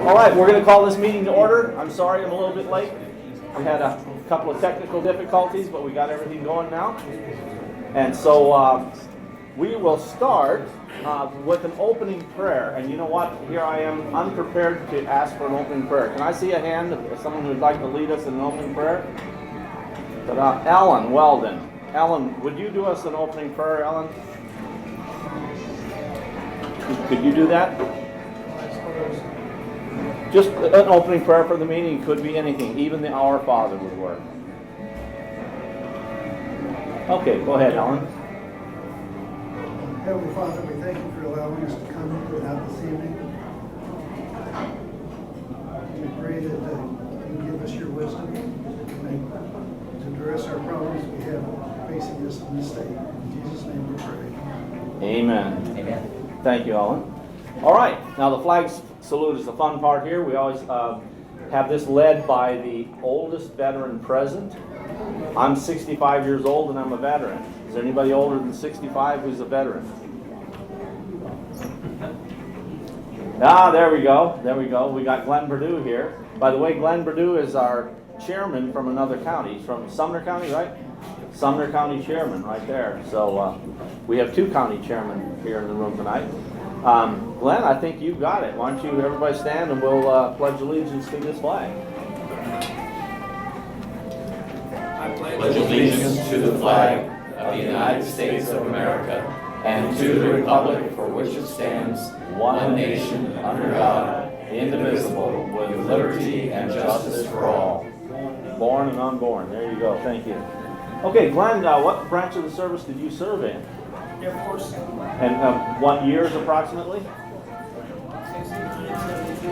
All right, we're going to call this meeting to order. I'm sorry I'm a little bit late. We had a couple of technical difficulties, but we got everything going now. And so we will start with an opening prayer. And you know what? Here I am unprepared to ask for an opening prayer. Can I see a hand of someone who would like to lead us in an opening prayer? Ellen Weldon. Ellen, would you do us an opening prayer, Ellen? Could you do that? Just an opening prayer for the meeting. It could be anything. Even the Our Father would work. Okay, go ahead, Ellen. Heavenly Father, we thank you for allowing us to come out this evening. We pray that you give us your wisdom to address our problems we have facing us in this state. In Jesus' name we pray. Amen. Amen. Thank you, Ellen. All right, now the flag salute is the fun part here. We always have this led by the oldest veteran present. I'm 65 years old and I'm a veteran. Is there anybody older than 65 who's a veteran? Ah, there we go. There we go. We got Glenn Perdue here. By the way, Glenn Perdue is our chairman from another county. He's from Sumner County, right? Sumner County chairman right there. So we have two county chairmen here in the room tonight. Glenn, I think you've got it. Why don't you everybody stand and we'll pledge allegiance to this flag. I pledge allegiance to the flag of the United States of America and to the republic for which it stands, one nation, under God, indivisible, with liberty and justice for all. Born and unborn. There you go. Thank you. Okay, Glenn, what branch of the service did you serve in? Air Force. And what years approximately? 69, 72.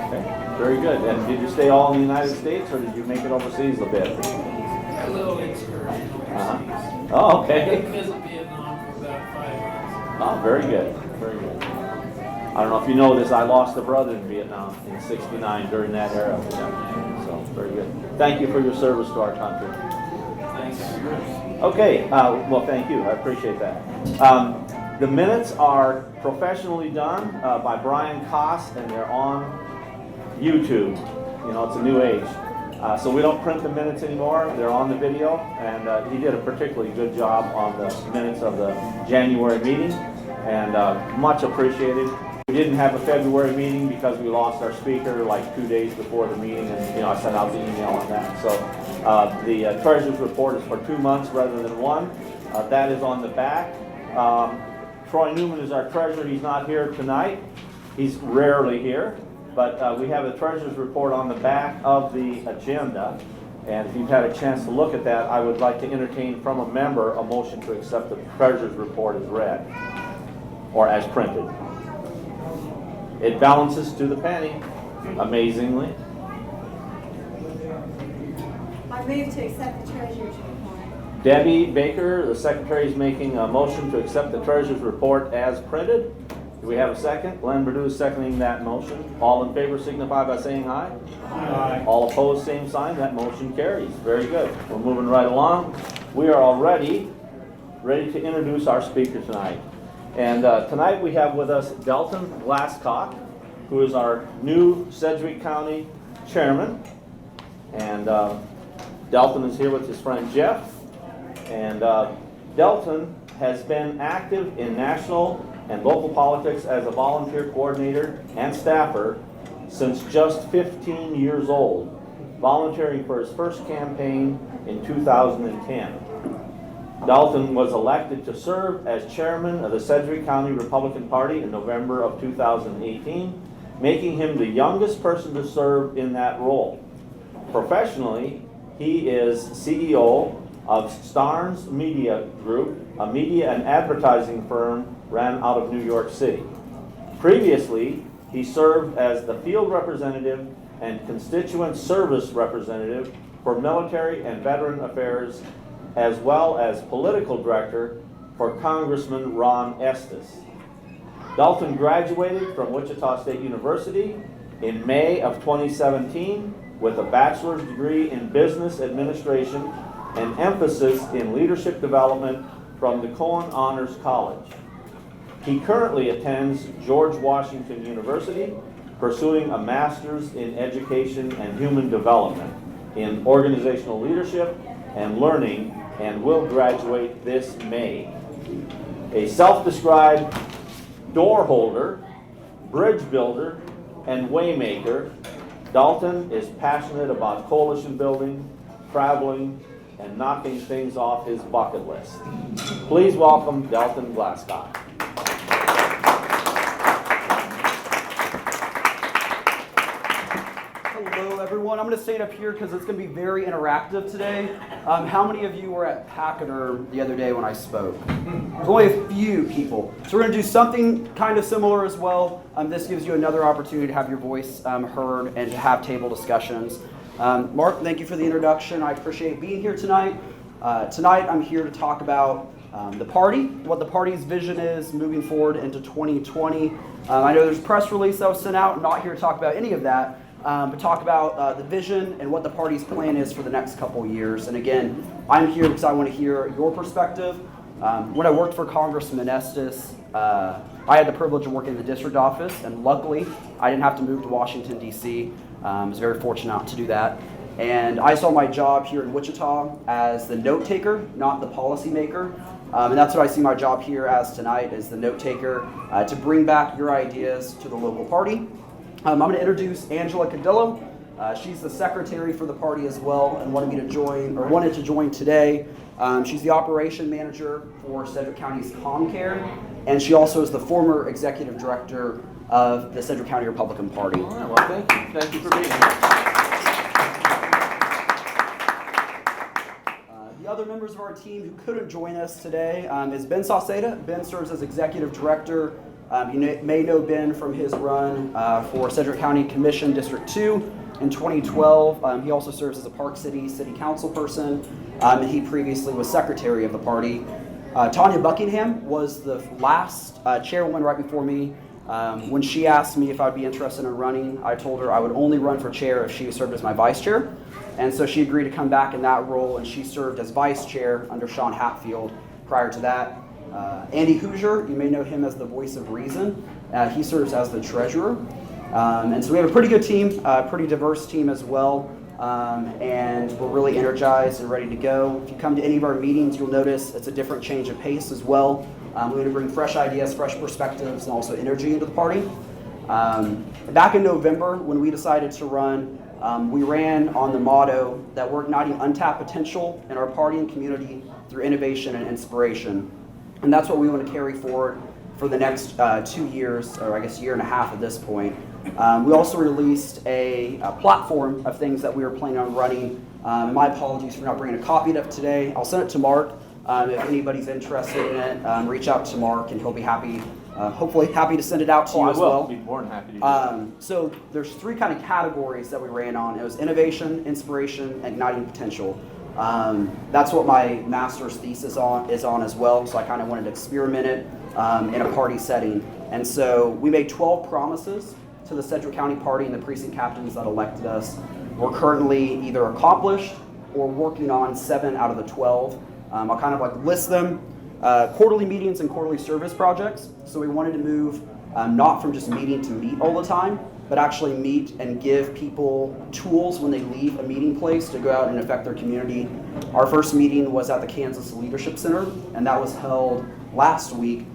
Okay, very good. And did you stay all in the United States or did you make it overseas a bit? A little excursion overseas. Oh, okay. Visit Vietnam for about 5 months. Oh, very good. Very good. I don't know if you know this, I lost a brother in Vietnam in '69 during that era. Yeah. So, very good. Thank you for your service to our country. Thanks for yours. Okay, well, thank you. I appreciate that. The minutes are professionally done by Brian Koss, and they're on YouTube. You know, it's a new age. So we don't print the minutes anymore. They're on the video, and he did a particularly good job on the minutes of the January meeting, and much appreciated. We didn't have a February meeting because we lost our speaker like 2 days before the meeting, and I sent out the email on that. So the treasurer's report is for 2 months rather than one. That is on the back. Troy Newman is our treasurer. He's not here tonight. He's rarely here, but we have the treasurer's report on the back of the agenda. And if you've had a chance to look at that, I would like to entertain from a member a motion to accept the treasurer's report as read or as printed. It balances to the penny, amazingly. I move to accept the treasurer's report. Debbie Baker, the secretary, is making a motion to accept the treasurer's report as printed. Do we have a second? Glenn Perdue is seconding that motion. All in favor signify by saying aye. Aye. All opposed, same sign. That motion carries. Very good. We're moving right along. We are already ready to introduce our speaker tonight. And tonight we have with us Delton Glasscock, who is our new Sedgwick County chairman. And Delton is here with his friend Jeff. And Delton has been active in national and local politics as a volunteer coordinator and staffer since just 15 years old, volunteering for his first campaign in 2010. Dalton was elected to serve as chairman of the Sedgwick County Republican Party in November of 2018, making him the youngest person to serve in that role. Professionally, he is CEO of Starnes Media Group, a media and advertising firm ran out of New York City. Previously, he served as the field representative and constituent service representative for military and veteran affairs, as well as political director for Congressman Ron Estes. Dalton graduated from Wichita State University in May of 2017 with a bachelor's degree in business administration and emphasis in leadership development from the Cohen Honors College. He currently attends George Washington University pursuing a master's in education and human development in organizational leadership and learning, and will graduate this May. A self-described door holder, bridge builder, and waymaker, Dalton is passionate about coalition building, traveling, and knocking things off his bucket list. Please welcome Dalton Glasscock. Hello, everyone. I'm going to stand up here because it's going to be very interactive today. How many of you were at Packeter the other day when I spoke? There's only a few people. So we're going to do something kind of similar as well. This gives you another opportunity to have your voice heard and to have table discussions. Mark, thank you for the introduction. I appreciate being here tonight. Tonight I'm here to talk about the party, what the party's vision is moving forward into 2020. I know there's a press release that was sent out. I'm not here to talk about any of that. But talk about the vision and what the party's plan is for the next couple of years. And again, I'm here because I want to hear your perspective. When I worked for Congressman Estes, I had the privilege of working in the district office, and luckily I didn't have to move to Washington, D.C. I was very fortunate to do that. And I saw my job here in Wichita as the note taker, not the policy maker. And that's what I see my job here as tonight, is the note taker, to bring back your ideas to the local party. I'm going to introduce Angela Cadillo. She's the secretary for the party as well, and wanted to join today. She's the operation manager for Sedgwick County's ComCare, and she also is the former executive director of the Sedgwick County Republican Party. All right, well, thank you. Thank you for being here. The other members of our team who couldn't join us today is Ben Sauceda. Ben serves as executive director. You may know Ben from his run for Sedgwick County Commission District 2 in 2012. He also serves as a Park City Council person, and he previously was secretary of the party. Tanya Buckingham was the last chairwoman right before me. When she asked me if I'd be interested in running, I told her I would only run for chair if she served as my vice chair. And so she agreed to come back in that role, and she served as vice chair under Sean Hatfield prior to that. Andy Hoosier, you may know him as the voice of reason. He serves as the treasurer. And so we have a pretty good team, a pretty diverse team as well. And we're really energized and ready to go. If you come to any of our meetings, you'll notice it's a different change of pace as well. We're going to bring fresh ideas, fresh perspectives, and also energy into the party. Back in November, when we decided to run, we ran on the motto that we're igniting untapped potential in our party and community through innovation and inspiration. And that's what we want to carry forward for the next 2 years, or I guess year and a half at this point. We also released a platform of things that we were planning on running. My apologies for not bringing a copy of today. I'll send it to Mark. If anybody's interested in it, reach out to Mark, and he'll be happy, hopefully happy to send it out to you as well. I'll be more than happy to do that. So there's 3 kind of categories that we ran on. It was innovation, inspiration, and igniting potential. That's what my master's thesis is on as well, so I kind of wanted to experiment it in a party setting. And so we made 12 promises to the Sedgwick County Party and the precinct captains that elected us. We're currently either accomplished or working on 7 out of the 12. I'll kind of list them. Quarterly meetings and quarterly service projects. So we wanted to move not from just meeting to meet all the time, but actually meet and give people tools when they leave a meeting place to go out and affect their community. Our first meeting was at the Kansas Leadership Center, and that was held last week.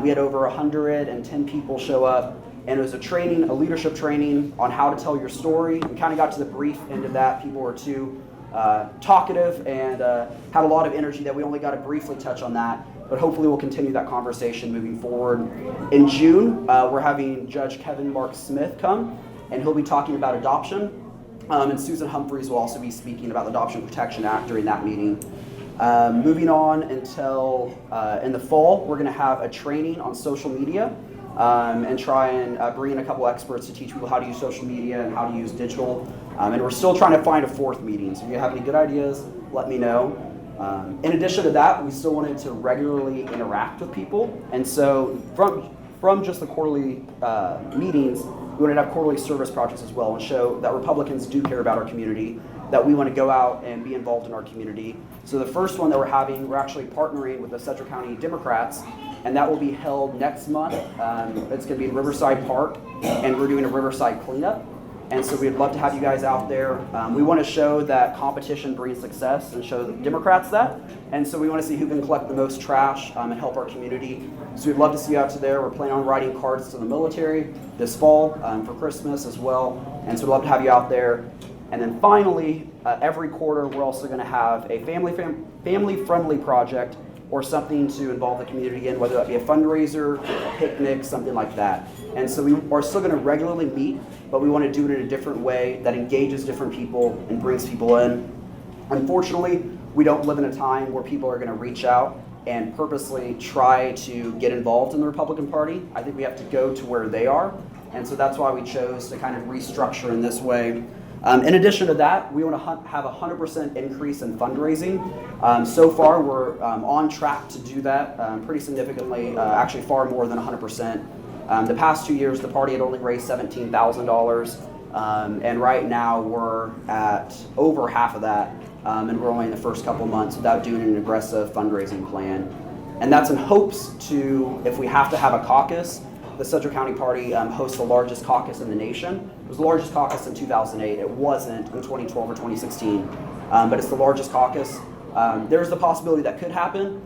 We had over 110 people show up, and it was a leadership training on how to tell your story. We kind of got to the brief end of that. People were too talkative and had a lot of energy that we only got to briefly touch on that. But hopefully we'll continue that conversation moving forward. In June, we're having Judge Kevin Mark Smith come, and he'll be talking about adoption. And Susan Humphreys will also be speaking about the Adoption Protection Act during that meeting. Moving on until in the fall, we're going to have a training on social media and try and bring in a couple experts to teach people how to use social media and how to use digital. And we're still trying to find a 4th meeting. So if you have any good ideas, let me know. In addition to that, we still wanted to regularly interact with people. And so from just the quarterly meetings, we wanted to have quarterly service projects as well and show that Republicans do care about our community, that we want to go out and be involved in our community. So the first one that we're having, we're actually partnering with the Sedgwick County Democrats and that will be held next month. It's going to be in Riverside Park, and we're doing a Riverside cleanup. And so we'd love to have you guys out there. We want to show that competition brings success and show the Democrats that. And so we want to see who can collect the most trash and help our community. So we'd love to see you out there. We're planning on writing cards to the military this fall for Christmas as well. And so we'd love to have you out there. And then finally, every quarter, we're also going to have a family-friendly project or something to involve the community in, whether that be a fundraiser, a picnic, something like that. And so we are still going to regularly meet, but we want to do it in a different way that engages different people and brings people in. Unfortunately, we don't live in a time where people are going to reach out and purposely try to get involved in the Republican Party. I think we have to go to where they are. And so that's why we chose to kind of restructure in this way. In addition to that, we want to have a 100% increase in fundraising. So far, we're on track to do that pretty significantly, actually far more than 100%. The past 2 years, the party had only raised $17,000, and right now we're at over half of that, and we're only in the first couple months without doing an aggressive fundraising plan. And that's in hopes to, if we have to have a caucus, the Sedgwick County Party hosts the largest caucus in the nation. It was the largest caucus in 2008. It wasn't in 2012 or 2016, but it's the largest caucus. There's the possibility that could happen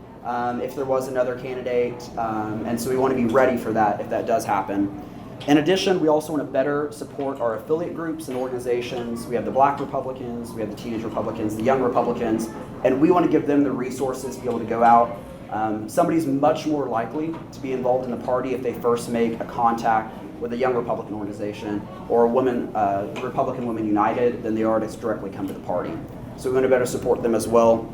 if there was another candidate, and so we want to be ready for that if that does happen. In addition, we also want to better support our affiliate groups and organizations. We have the Black Republicans, we have the Teenage Republicans, the Young Republicans, and we want to give them the resources to be able to go out. Somebody's much more likely to be involved in the party if they first make a contact with a Young Republican organization or a Republican Women United than they are to directly come to the party. So we want to better support them as well.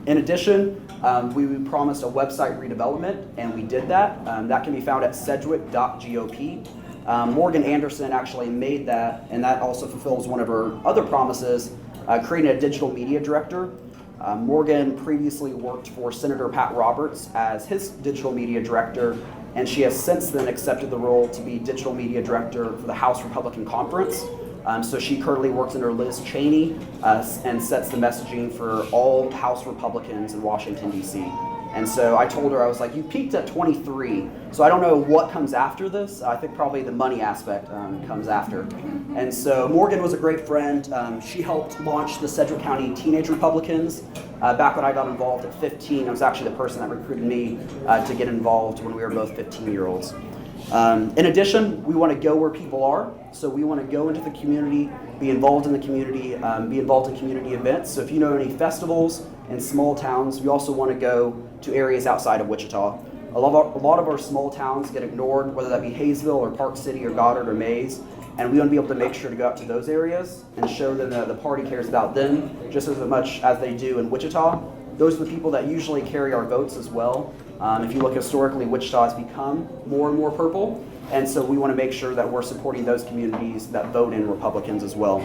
In addition, we promised a website redevelopment, and we did that. That can be found at sedgwick.gop. Morgan Anderson actually made that, and that also fulfills one of her other promises, creating a digital media director. Morgan previously worked for Senator Pat Roberts as his digital media director, and she has since then accepted the role to be digital media director for the House Republican Conference. So she currently works under Liz Cheney and sets the messaging for all House Republicans in Washington, D.C. And so I told her, I was like, you peaked at 23, so I don't know what comes after this. I think probably the money aspect comes after. And so Morgan was a great friend. She helped launch the Sedgwick County Teenage Republicans. Back when I got involved at 15, I was actually the person that recruited me to get involved when we were both 15-year-olds. In addition, we want to go where people are. So we want to go into the community, be involved in the community, be involved in community events. So if you know any festivals in small towns, we also want to go to areas outside of Wichita. A lot of our small towns get ignored, whether that be Hayesville or Park City or Goddard or Mays. And we want to be able to make sure to go out to those areas and show them that the party cares about them just as much as they do in Wichita. Those are the people that usually carry our votes as well. If you look historically, Wichita has become more and more purple. And so we want to make sure that we're supporting those communities that vote in Republicans as well.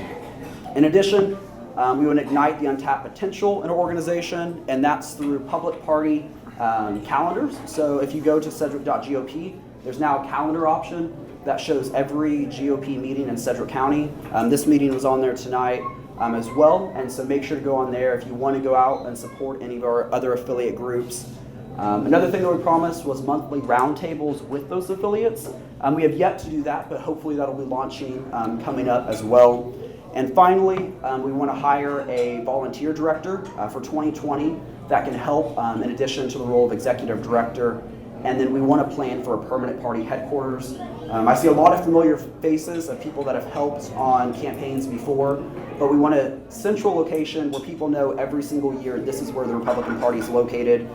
In addition, we want to ignite the untapped potential in our organization, and that's through public party calendars. So if you go to sedgwick.gop, there's now a calendar option that shows every GOP meeting in Sedgwick County. This meeting was on there tonight as well, and so make sure to go on there if you want to go out and support any of our other affiliate groups. Another thing that we promised was monthly roundtables with those affiliates. We have yet to do that, but hopefully that'll be launching coming up as well. And finally, we want to hire a volunteer director for 2020 that can help in addition to the role of executive director. And then we want to plan for a permanent party headquarters. I see a lot of familiar faces of people that have helped on campaigns before, but we want a central location where people know every single year this is where the Republican Party is located.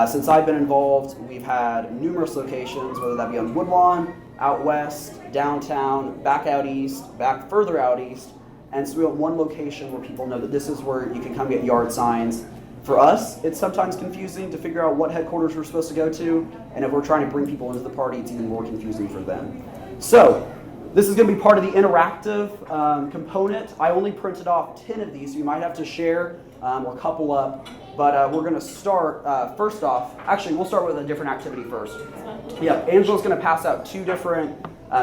Since I've been involved, we've had numerous locations, whether that be on Woodlawn, out west, downtown, back out east, back further out east. And so we want one location where people know that this is where you can come get yard signs. For us, it's sometimes confusing to figure out what headquarters we're supposed to go to, and if we're trying to bring people into the party, it's even more confusing for them. So, this is going to be part of the interactive component. I only printed off 10 of these, so you might have to share or couple up, but we're going to start, first off, actually we'll start with a different activity first. Yeah, Angela's going to pass out 2 different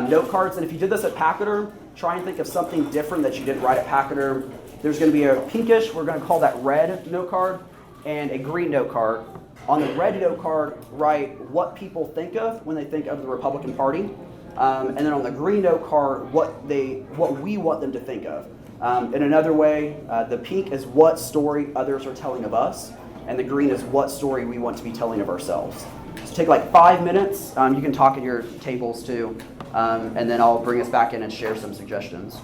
note cards, and if you did this at Pachyderm, try and think of something different that you didn't write at Pachyderm. There's going to be a pinkish, we're going to call that red note card, and a green note card. On the red note card, write what people think of when they think of the Republican Party. And then on the green note card, what we want them to think of. In another way, the pink is what story others are telling of us, and the green is what story we want to be telling of ourselves. So take like 5 minutes. You can talk at your tables too, and then I'll bring us back in and share some suggestions.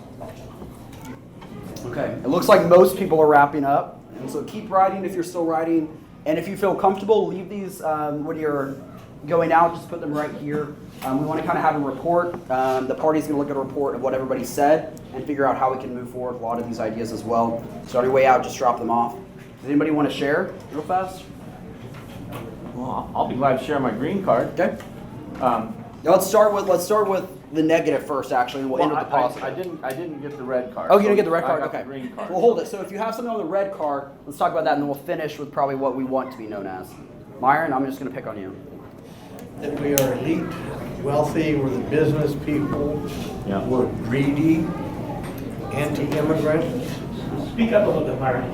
Okay, it looks like most people are wrapping up, and so keep writing if you're still writing, and if you feel comfortable, leave these when you're going out, just put them right here. We want to kind of have a report. The party's going to look at a report of what everybody said and figure out how we can move forward with a lot of these ideas as well. So on your way out, just drop them off. Does anybody want to share real fast? Well, I'll be glad to share my green card. Okay. Now let's start with the negative first, actually, and we'll end with the positive. I didn't get the red card. Oh, you didn't get the red card? I got Okay. the green card. Well, hold it. So if you have something on the red card, let's talk about that, and then we'll finish with probably what we want to be known as. Myron, I'm just going to pick on you. That we are elite, wealthy, we're the business people, Yeah. we're greedy, anti-immigrant, Speak up a little bit, Myron.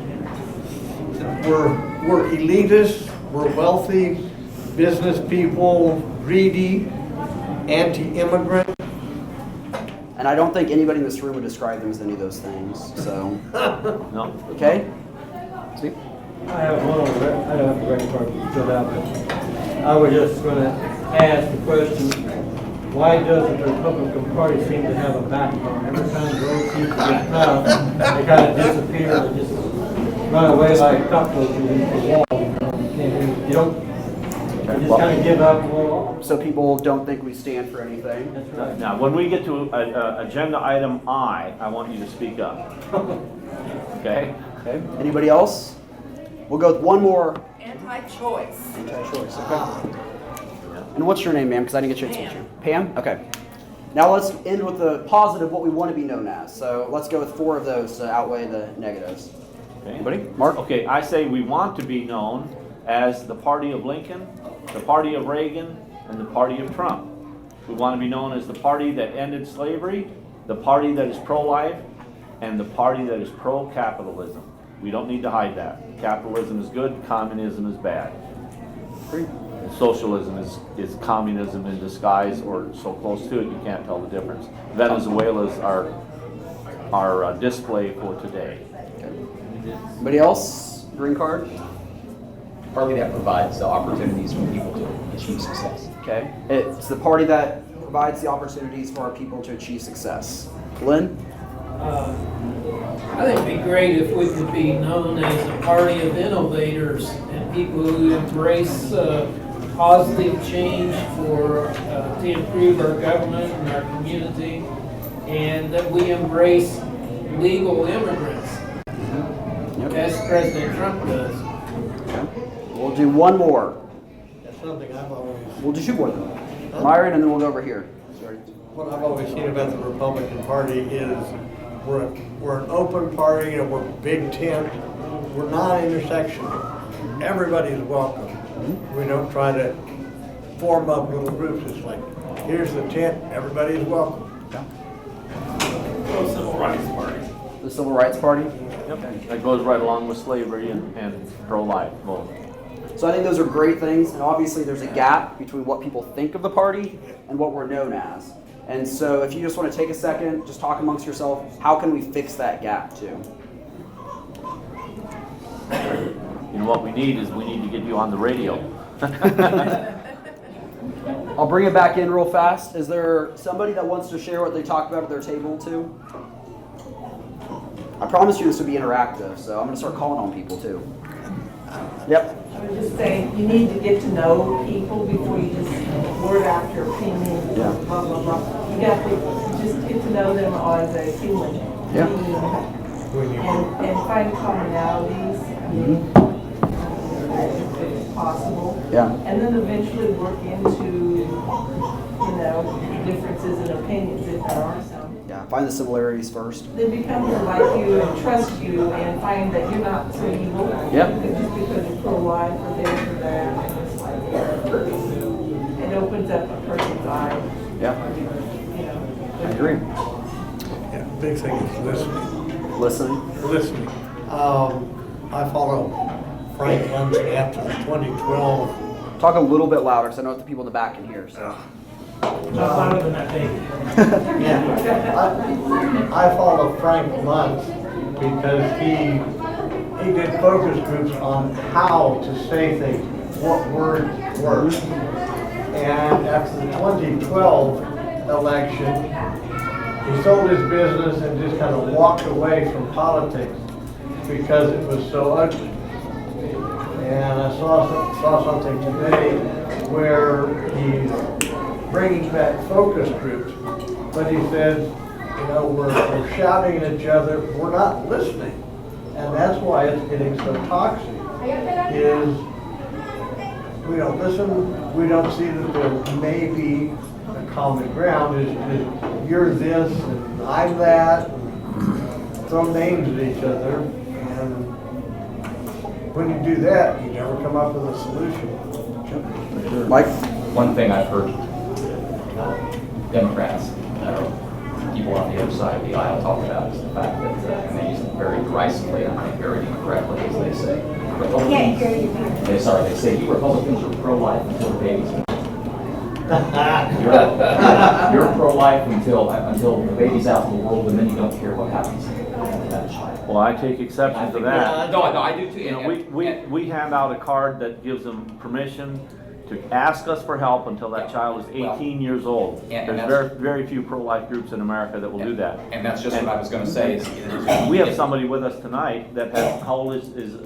we're elitist, we're wealthy, business people, greedy, anti-immigrant. And I don't think anybody in this room would describe them as any of those things. So, No. okay? Steve? I have one on the red, I don't have the red card filled out, but I was just going to ask the question, why doesn't the Republican Party seem to have a backbone? Every time the road seems to get tough, they kind of disappear, they just run away like cockroaches into the wall. You don't, you just kind of give up and roll off. So people don't think we stand for anything. That's right. Now, when we get to agenda item I want you to speak up. Okay? Okay. Anybody else? We'll go with one more. Anti-choice. Anti-choice. Okay. And what's your name, ma'am? Because I didn't get you to introduce you. Pam? Okay. Now let's end with the positive, what we want to be known as. So let's go with 4 of those to outweigh the negatives. Okay. Anybody? Mark? Okay, I say we want to be known as the party of Lincoln, the party of Reagan, and the party of Trump. We want to be known as the party that ended slavery, the party that is pro-life, and the party that is pro-capitalism. We don't need to hide that. Capitalism is good, communism is bad. And socialism is communism in disguise, or so close to it you can't tell the difference. Venezuela's our display for today. Anybody else? Green card? Party that provides the opportunities for people to achieve success. Okay. It's the party that provides the opportunities for our people to achieve success. Lynn? I think it'd be great if we could be known as a party of innovators and people who embrace positive change to improve our government and our community, and that we embrace legal immigrants, as President Trump does. Okay. We'll do one more. That's something I've always, We'll do 2 more then. Myron, and then we'll go over here. Sorry. what I've always seen about the Republican Party is we're an open party and we're big tent. We're non-intersectional. Everybody's welcome. We don't try to form up little groups. It's like, here's the tent, everybody's welcome. Civil Rights Party. The Civil Rights Party? Yep. That goes right along with slavery and pro-life both. So I think those are great things, and obviously there's a gap between what people think of the party and what we're known as. And so if you just want to take a second, just talk amongst yourself, how can we fix that gap too? You know what we need is we need to get you on the radio. I'll bring it back in real fast. Is there somebody that wants to share what they talked about at their table too? I promise you this will be interactive, so I'm going to start calling on people too. Yep. I would just say, you need to get to know people before you just word out your opinion, Yeah. blah, blah, blah. You got to just get to know them as a human Yeah. being and find commonalities if possible. Yeah. And then eventually work into, differences in opinions if there are some. Yeah. Find the similarities first. They become to like you and trust you and find that you're not so evil. Yep. Just because you're pro-life or this or that, and it's like, it opens up a person's eyes. Yeah. I agree. Yeah, big thing is listening. Listening. Listening. I follow Frank Munson after the 2012. Talk a little bit louder, so I know what the people in the back can hear. So. Not louder than that, baby. Yeah, I follow Frank Muntz because he did focus groups on how to say things, what words work. And after the 2012 election, he sold his business and just kind of walked away from politics because it was so ugly. And I saw something today where he's bringing back focus groups, but he said, you know, we're shouting at each other, we're not listening. And that's why it's getting so toxic, is we don't listen, we don't see that there may be a common ground, is you're this and I'm that, and throw names at each other, and when you do that, you never come up with a solution. Mike? One thing I've heard Democrats, people on the other side of the aisle talk about is the fact that, and they use it very derisively, I think very incorrectly, as they say, Can't hear you. they say you Republicans are pro-life until the baby's born. You're pro-life until the baby's out in the world, and then you don't care what happens to that child. Well, I take exception to that. No, I do too. You know, we hand out a card that gives them permission to ask us for help until that child is 18 years old. And There's that's- very few pro-life groups in America that will do that. And that's just what I was going to say. We have somebody with us tonight that has, how old is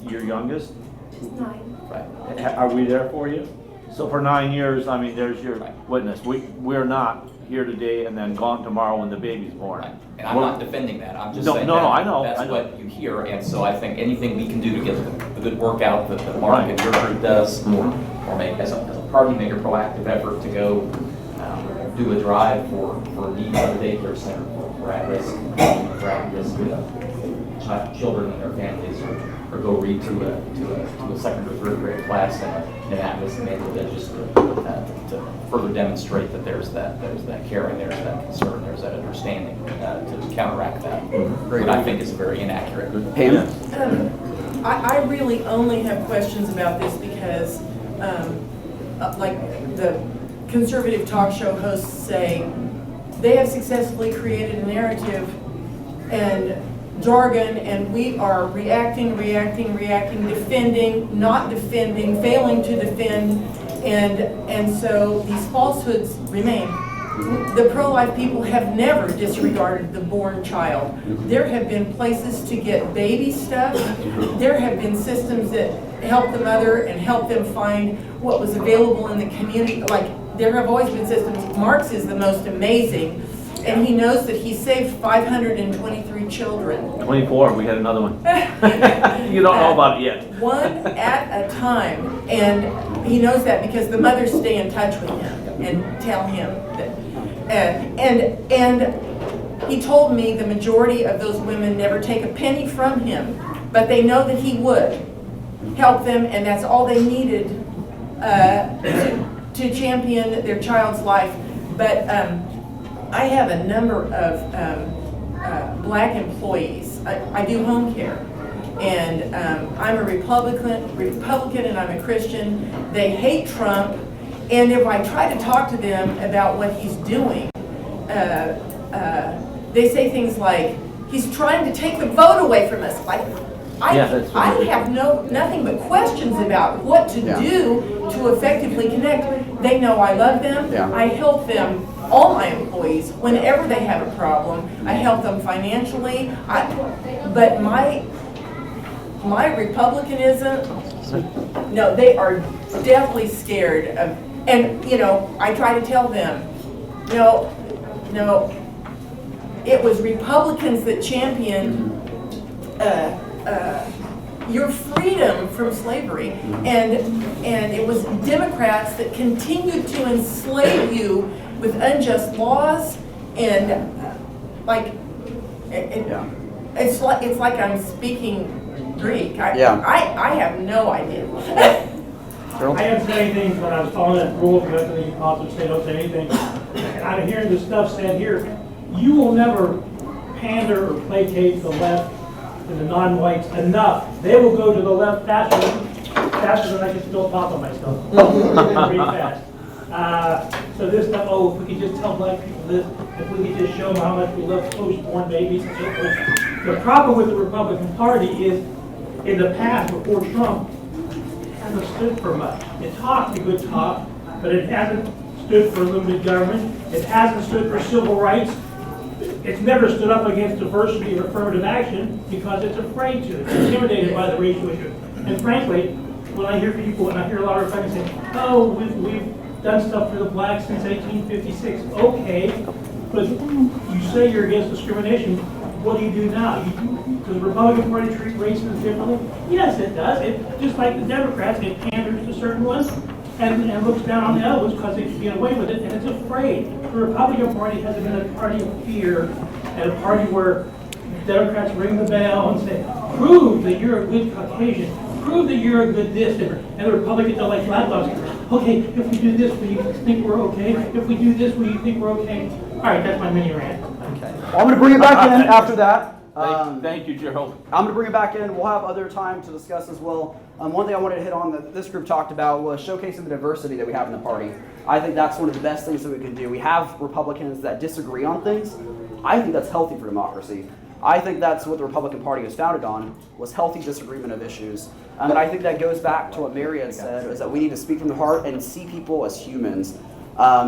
your youngest? She's 9. Right. Are we there for you? So for 9 years, I mean, there's your witness. We're not here today and then gone tomorrow when the baby's born. Right. And I'm not defending that. I'm just No, saying no, that I know, that's I know. what you hear. And so I think anything we can do to get the good work out that Mark and your group does, or maybe as a party, make a proactive effort to go do a drive for needs at the daycare center for at-risk children and their families, or go read to a second or third grade class in an at-risk neighborhood, just to further demonstrate that there's that caring, there's that concern, there's that understanding to counteract that. What I think is very inaccurate. Pam? I really only have questions about this because, like the conservative talk show hosts say, they have successfully created a narrative and jargon, and we are reacting, defending, not defending, failing to defend, and so these falsehoods remain. The pro-life people have never disregarded the born child. There have been places to get baby stuff. There have been systems that help the mother and help them find what was available in the community. Like, there have always been systems. Mark's is the most amazing, and he knows that he saved 523 children. 24, we had another one. You don't know about it yet. One at a time, and he knows that because the mothers stay in touch with him and tell him that. And he told me the majority of those women never take a penny from him, but they know that he would help them, and that's all they needed to champion their child's life. But I have a number of black employees. I do home care, and I'm a Republican, and I'm a Christian. They hate Trump, and if I try to talk to them about what he's doing, they say things like, he's trying to take the vote away from us. Like, I have nothing but questions about what to do to effectively connect. They know I love them. Yeah. I help them, all my employees, whenever they have a problem. I help them financially. But my Republicanism, no, they are definitely scared of, and you know, I try to tell them, no, it was Republicans that championed your freedom from slavery, and it was Democrats that continued to enslave you with unjust laws, and it's like I'm speaking Greek. I have no idea. I haven't said anything when I was following that rule, because the apostles say don't say anything. And I'm hearing the stuff said here. You will never pander or placate the left and the non-whites enough, they will go to the left faster than I can still talk on myself. Pretty fast. So this stuff, oh, if we could just tell black people this, if we could just show them how much we love post-born babies and so forth. The problem with the Republican Party is, in the past, before Trump, it hasn't stood for much. It talked a good talk, but it hasn't stood for limited government. It hasn't stood for civil rights. It's never stood up against diversity or affirmative action because it's afraid to. It's intimidated by the racial issue. And frankly, when I hear people, and I hear a lot of Republicans say, oh, we've done stuff for the blacks since 1856. Okay, but you say you're against discrimination. What do you do now? Does the Republican Party treat races differently? Yes, it does. It, just like the Democrats, it panders to certain ones and looks down on the other ones because they can get away with it, and it's afraid. The Republican Party has been a party of fear and a party where Democrats ring the bell and say, prove that you're a good Caucasian, prove that you're a good this, and the Republicans are like lapdogs. Okay, if we do this, will you think we're okay? If we do this, will you think we're okay? All right, that's my mini rant. Okay. Well, I'm going to bring it back in after that. Thank you, Gerald. I'm going to bring it back in. We'll have other time to discuss as well. One thing I wanted to hit on that this group talked about was showcasing the diversity that we have in the party. I think that's one of the best things that we can do. We have Republicans that disagree on things. I think that's healthy for democracy. I think that's what the Republican Party was founded on, was healthy disagreement of issues. And I think that goes back to what Mary had said, is that we need to speak from the heart and see people as humans,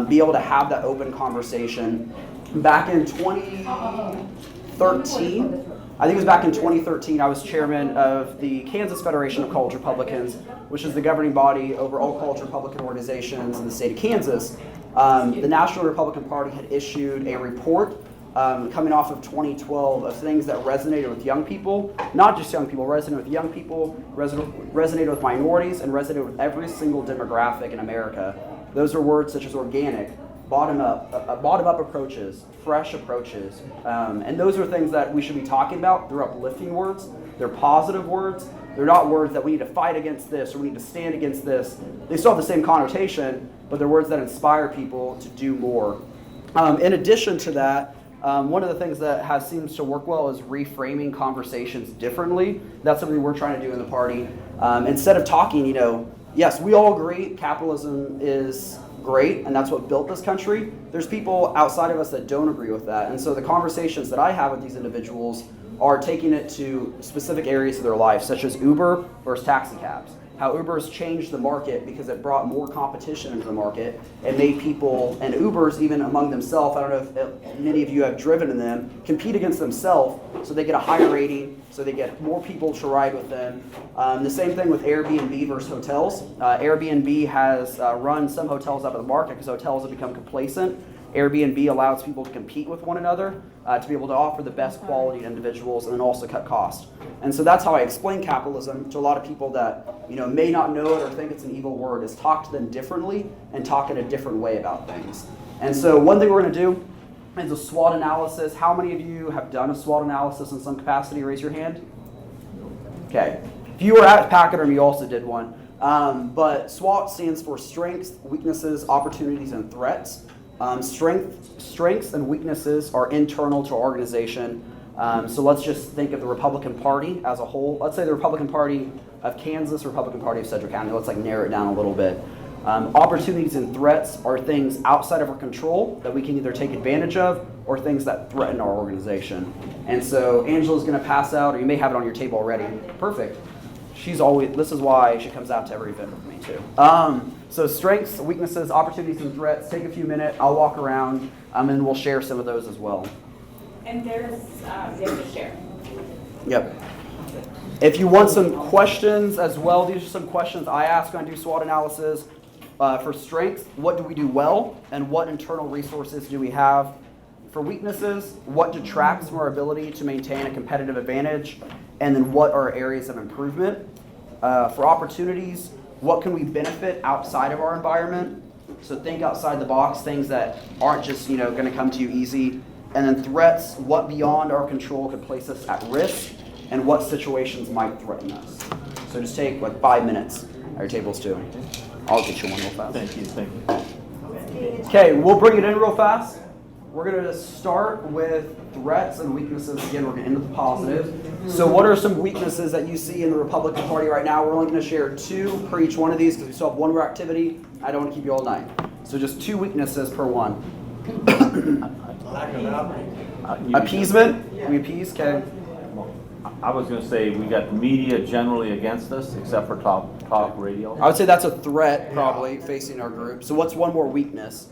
be able to have that open conversation. Back in 2013, I think it was back in 2013, I was chairman of the Kansas Federation of College Republicans, which is the governing body over all college Republican organizations in the state of Kansas. The National Republican Party had issued a report coming off of 2012 of things that resonated with young people, not just young people, resonated with young people, resonated with minorities, and resonated with every single demographic in America. Those are words such as organic, bottom up approaches, fresh approaches, and those are things that we should be talking about. They're uplifting words, they're positive words, they're not words that we need to fight against this or we need to stand against this. They still have the same connotation, but they're words that inspire people to do more. In addition to that, one of the things that seems to work well is reframing conversations differently. That's something we're trying to do in the party. Instead of talking, yes, we all agree capitalism is great and that's what built this country. There's people outside of us that don't agree with that. And so the conversations that I have with these individuals are taking it to specific areas of their life, such as Uber versus taxi cabs. How Uber's changed the market because it brought more competition into the market and made people, and Ubers even among themselves, I don't know if many of you have driven in them, compete against themselves so they get a higher rating, so they get more people to ride with them. The same thing with Airbnb versus hotels. Airbnb has run some hotels out of the market because hotels have become complacent. Airbnb allows people to compete with one another, to be able to offer the best quality to individuals and then also cut costs. And so that's how I explain capitalism to a lot of people that may not know it or think it's an evil word, is talk to them differently and talk in a different way about things. And so one thing we're going to do is a SWOT analysis. How many of you have done a SWOT analysis in some capacity? Raise your hand. Okay. If you were at Pachyderm, you also did one. But SWOT stands for strengths, weaknesses, opportunities, and threats. Strengths and weaknesses are internal to our organization. So let's just think of the Republican Party as a whole. Let's say the Republican Party of Kansas, Republican Party of Sedgwick County. Let's narrow it down a little bit. Opportunities and threats are things outside of our control that we can either take advantage of or things that threaten our organization. And so Angela's going to pass out, or you may have it on your table already. Perfect. This is why she comes out to every event with me too. So strengths, weaknesses, opportunities, and threats. Take a few minutes. I'll walk around, and we'll share some of those as well. And there's, you have to share. Yep. If you want some questions as well, these are some questions I ask when I do SWOT analysis. For strengths, what do we do well, and what internal resources do we have? For weaknesses, what detracts from our ability to maintain a competitive advantage, and then what are areas of improvement? For opportunities, what can we benefit outside of our environment? So think outside the box, things that aren't just going to come to you easy. And then threats, what beyond our control could place us at risk, and what situations might threaten us. So just take 5 minutes at your tables too. I'll get you one real fast. Thank you. Okay, we'll bring it in real fast. we're going to start with threats and weaknesses. Again, we're going to end with the positives. So what are some weaknesses that you see in the Republican Party right now? We're only going to share 2 per each one of these because we still have one more activity. I don't want to keep you all night. So just 2 weaknesses per one. Lack of outreach. Appeasement. We appease, okay. I was gonna say, we got the media generally against us, except for talk radio. I would say that's a threat probably facing our group. So what's one more weakness?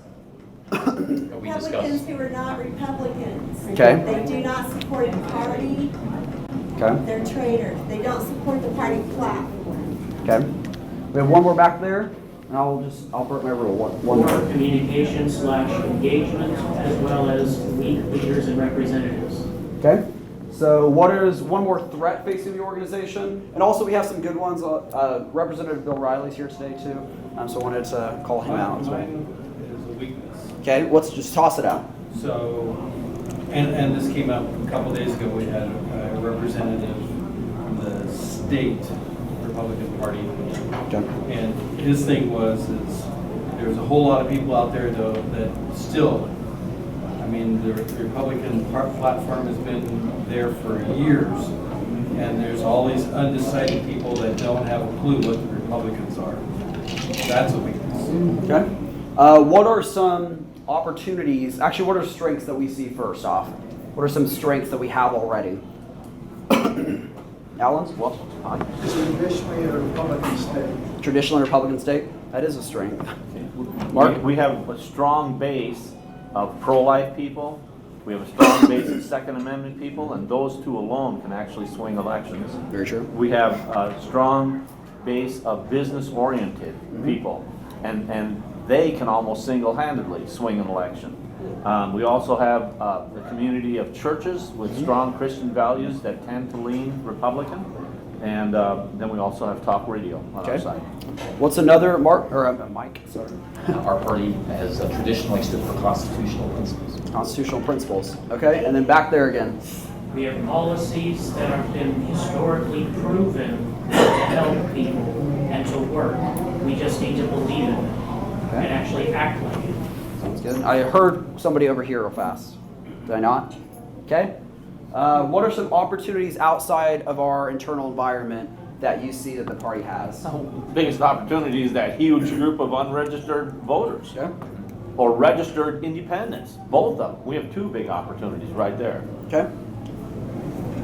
Republicans who are not Republicans. Okay. They do not support the party. Okay. They're traitors. They don't support the party platform. Okay. We have one more back there, and I'll break my rule. One Or more. communication/engagement, as well as weak leaders and representatives. Okay. So what is one more threat facing the organization? And also we have some good ones. Representative Bill Riley's here today too, so I wanted to call him out as well. Mine is a weakness. Okay, let's just toss it out. So, and this came up a couple days ago. We had a representative from the state Republican Party, Okay. and his thing was there's a whole lot of people out there though that still. I mean, the Republican platform has been there for years, and there's all these undecided people that don't have a clue what the Republicans are. That's a weakness. Okay. What are some opportunities? Actually, what are strengths that we see first off? What are some strengths that we have already? Alan? Well, It's traditionally a Republican state. Traditionally Republican state? That is a strength. Mark, we have a strong base of pro-life people. We have a strong base of Second Amendment people, and those 2 alone can actually swing elections. Very true. We have a strong base of business-oriented people, and they can almost single-handedly swing an election. We also have the community of churches with strong Christian values that tend to lean Republican, and then we also have talk radio on our side. What's another, Mark, or Mike, sorry. Our party has traditionally stood for constitutional principles. Constitutional principles. Okay, and then back there again. We have policies that have been historically proven to help people and to work. We just need to believe in them and actually act like it. Sounds good. I heard somebody over here real fast. Did I not? Okay. What are some opportunities outside of our internal environment that you see that the party has? Biggest opportunity is that huge group of unregistered voters. Okay. Or registered independents, both of them. We have 2 big opportunities right there. Okay.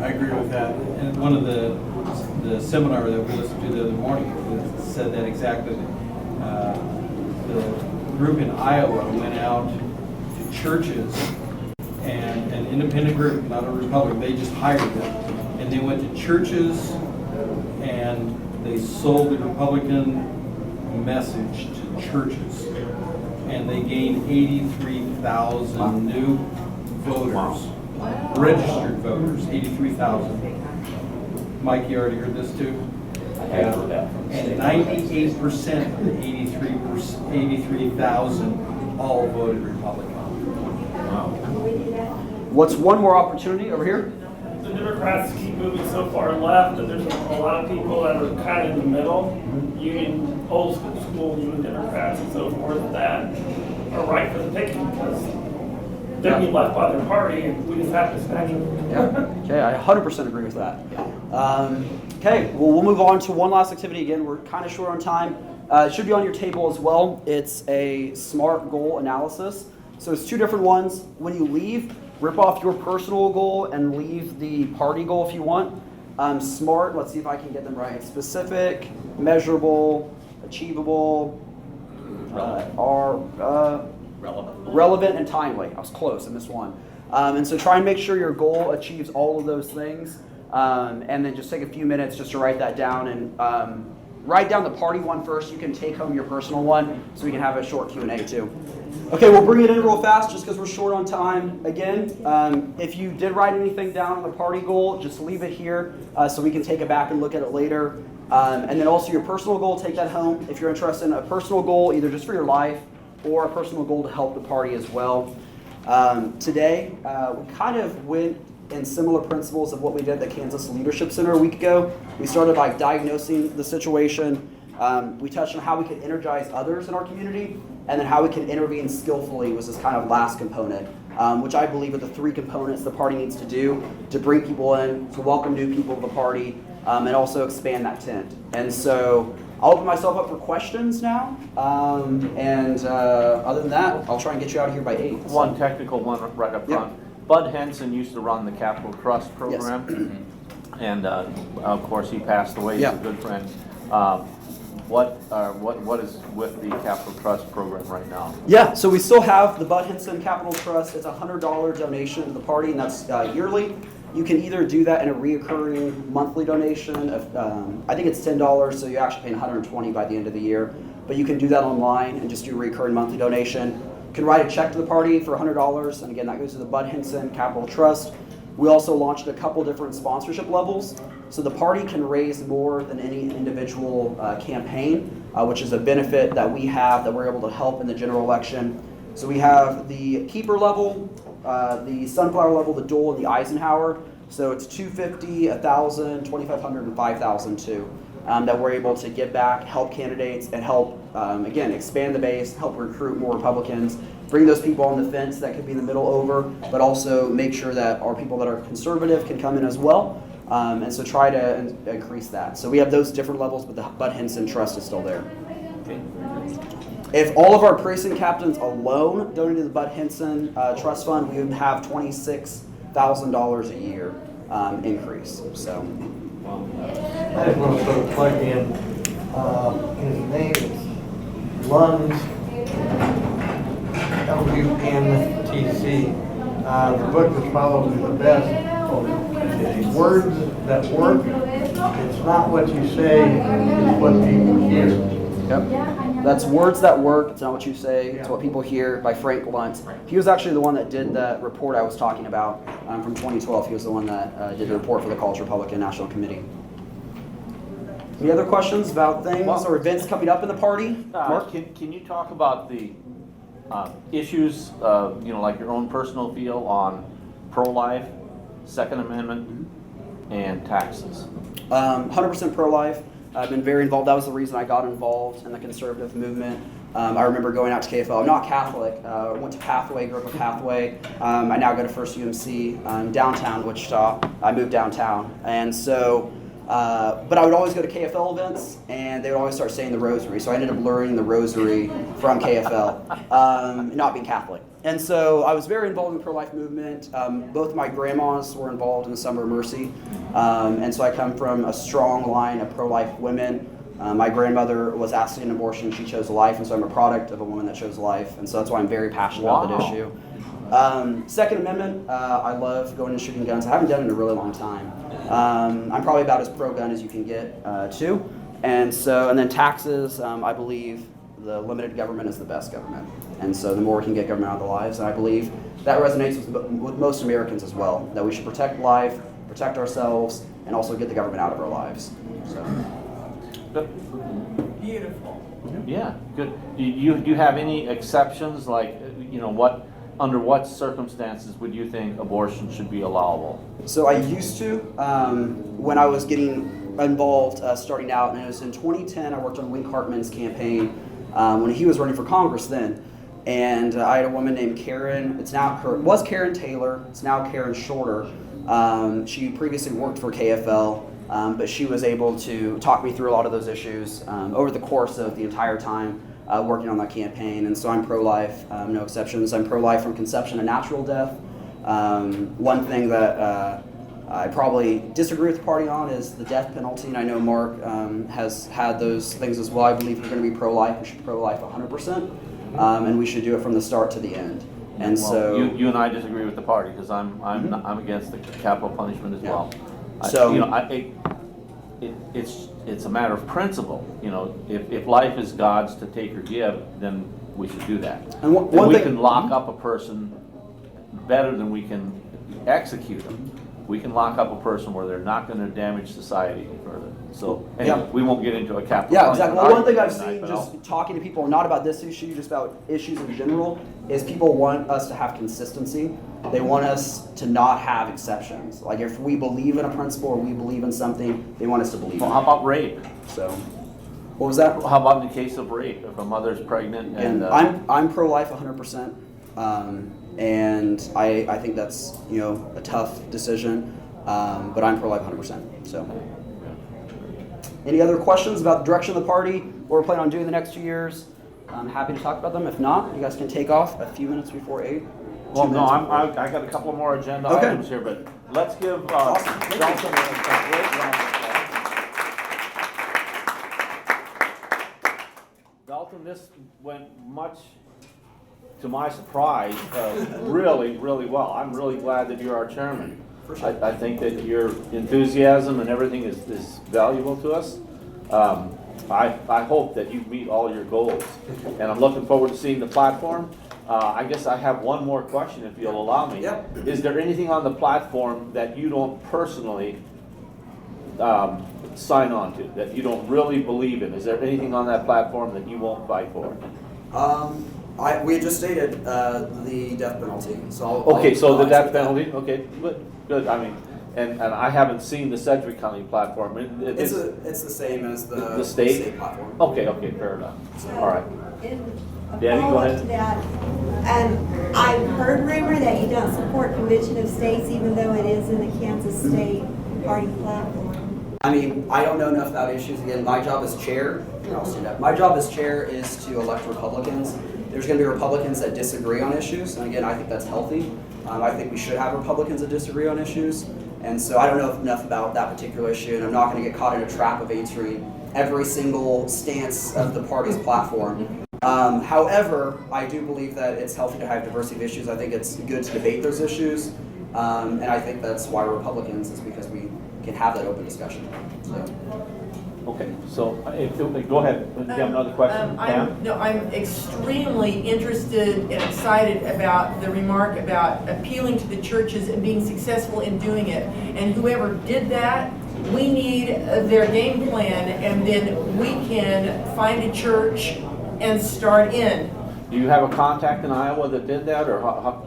I agree with that. And one of the seminar that we listened to the other morning said that exactly. The group in Iowa went out to churches, and an independent group, not a Republican, they just hired them. And they went to churches and they sold the Republican message to churches. And they gained 83,000 new voters, registered voters, 83,000. Mike, you already heard this too? And 98% of the 83,000 all voted Republican. What's one more opportunity over here? The Democrats keep moving so far left that there's a lot of people that are kind of in the middle. Union, old school Union Democrats and so forth that are right for the picking because they're being left by their party and we just have to snatch them. Yeah. Okay, I 100% agree with that. Okay, well, we'll move on to one last activity. Again, we're kind of short on time. It should be on your table as well. It's a SMART goal analysis. So it's 2 different ones. When you leave, rip off your personal goal and leave the party goal if you want. SMART, let's see if I can get them right. Specific, measurable, achievable, relevant, and timely. I was close, I missed one. And so try and make sure your goal achieves all of those things. And then just take a few minutes just to write that down and write down the party one first. You can take home your personal one so we can have a short Q&A too. Okay, we'll bring it in real fast just because we're short on time. Again, if you did write anything down on the party goal, just leave it here so we can take it back and look at it later. And then also your personal goal, take that home. If you're interested in a personal goal, either just for your life or a personal goal to help the party as well. Today, we kind of went in similar principles of what we did at the Kansas Leadership Center a week ago. We started by diagnosing the situation. We touched on how we could energize others in our community, and then how we can intervene skillfully was this kind of last component. which I believe are the three components the party needs to do to bring people in, to welcome new people to the party, and also expand that tent. And so I'll open myself up for questions now. Other than that, I'll try and get you out of here by 8. One technical one right up front. Bud Henson used to run the Capital Trust program. And of course, he passed away. He's a good friend. What is with the Capital Trust program right now? Yeah, so we still have the Bud Henson Capital Trust. It's a $100 donation to the party, and that's yearly. You can either do that in a reoccurring monthly donation of, I think it's $10, so you're actually paying $120 by the end of the year. But you can do that online and just do a recurring monthly donation. You can write a check to the party for $100, and again, that goes to the Bud Henson Capital Trust. We also launched a couple different sponsorship levels. So the party can raise more than any individual campaign, which is a benefit that we have that we're able to help in the general election. So we have the Keeper level, the Sunflower level, the Dole, and the Eisenhower. So it's $250, $1,000, $2,500, and $5,000 too. That we're able to give back, help candidates, and help, again, expand the base, help recruit more Republicans, bring those people on the fence that could be in the middle over, but also make sure that our people that are conservative can come in as well. And so try to increase that. So we have those different levels, but the Bud Henson Trust is still there. Okay. If all of our precinct captains alone donated to the Bud Henson Trust Fund, we would have $26,000 a year increase. So. I just want to sort of plug in, his name is Lund, LUNTC. The book is probably the best. It's words that work. It's not what you say, it's what people hear. Yep. That's Words That Work. It's not what you say. It's what people hear by Frank Lunt. He was actually the one that did that report I was talking about from 2012. He was the one that did the report for the College Republican National Committee. Any other questions about things or events coming up in the party? Mark? Can you talk about the issues, like your own personal feel on pro-life, Second Amendment, and taxes? 100% pro-life. I've been very involved. That was the reason I got involved in the conservative movement. I remember going out to KFL. I'm not Catholic. I went to Pathway, grew up with Pathway. I now go to First UMC downtown Wichita. I moved downtown. And so, but I would always go to KFL events, and they would always start saying the rosary. So I ended up learning the rosary from KFL, not being Catholic. And so I was very involved in the pro-life movement. Both my grandmas were involved in the Summer of Mercy. And so I come from a strong line of pro-life women. My grandmother was asked to get an abortion. She chose life, and so I'm a product of a woman that chose life. And so that's why I'm very passionate about that issue. Second Amendment, I love going and shooting guns. I haven't done it in a really long time. I'm probably about as pro-gun as you can get, too. And then taxes, I believe the limited government is the best government. And so the more we can get government out of the lives, and I believe that resonates with most Americans as well, that we should protect life, protect ourselves, and also get the government out of our lives. So. Beautiful. Yeah, good. Do you have any exceptions, like, under what circumstances would you think abortion should be allowable? So I used to, when I was getting involved starting out, and it was in 2010, I worked on Wink Hartman's campaign when he was running for Congress then. And I had a woman named Karen, it was Karen Taylor, it's now Karen Shorter. She previously worked for KFL, but she was able to talk me through a lot of those issues over the course of the entire time working on that campaign. And so I'm pro-life, no exceptions. I'm pro-life from conception to natural death. One thing that I probably disagree with the party on is the death penalty, and I know Mark has had those things as well. I believe if we're going to be pro-life, we should pro-life 100%, and we should do it from the start to the end. And so you and I disagree with the party, because I'm against the capital punishment as well. So it's a matter of principle. If life is God's to take or give, then we should do that. And we can lock up a person better than we can execute them. We can lock up a person where they're not going to damage society any further. So anyway, we won't get into a capital. Yeah, exactly. Well, one thing I've tonight, seen just talking to people, not about this issue, just about issues in general, is people want us to have consistency. They want us to not have exceptions. Like if we believe in a principle or we believe in something, they want us to believe. Well, how about rape? So, what was that? How about in the case of rape, if a mother's pregnant and I'm pro-life 100%. and I think that's, you know, a tough decision, but I'm pro-life 100%. So, any other questions about the direction of the party, what we're planning on doing the next 2 years? I'm happy to talk about them. If not, you guys can take off a few minutes before 8. Well, no, I got a couple more agenda items here, but let's give Dalton a great round of applause. Dalton, this went much to my surprise, really, really well. I'm really glad that you're our chairman. I think that your enthusiasm and everything is valuable to us. I hope that you meet all your goals, and I'm looking forward to seeing the platform. I guess I have one more question, if you'll allow me. Yep. Is there anything on the platform that you don't personally sign on to, that you don't really believe in? Is there anything on that platform that you won't fight for? We just stated the death penalty. So So the death penalty. Okay, good. I mean, and I haven't seen the Sedgwick County platform. It's the same as the state platform. Okay, fair enough. All right. Debbie, go ahead. To that, I've heard rumor that you don't support convention of states, even though it is in the Kansas State Party platform. I mean, I don't know enough about issues. Again, my job as chair, my job as chair is to elect Republicans. There's going to be Republicans that disagree on issues, and again, I think that's healthy. I think we should have Republicans that disagree on issues, and so I don't know enough about that particular issue, and I'm not going to get caught in a trap of answering every single stance of the party's platform. However, I do believe that it's healthy to have diversity of issues. I think it's good to debate those issues, and I think that's why we're Republicans, is because we can have that open discussion. Okay, so go ahead. Do you have another question, Pam? I'm extremely interested and excited about the remark about appealing to the churches and being successful in doing it. And whoever did that, we need their game plan, and then we can find a church and start in. Do you have a contact in Iowa that did that, or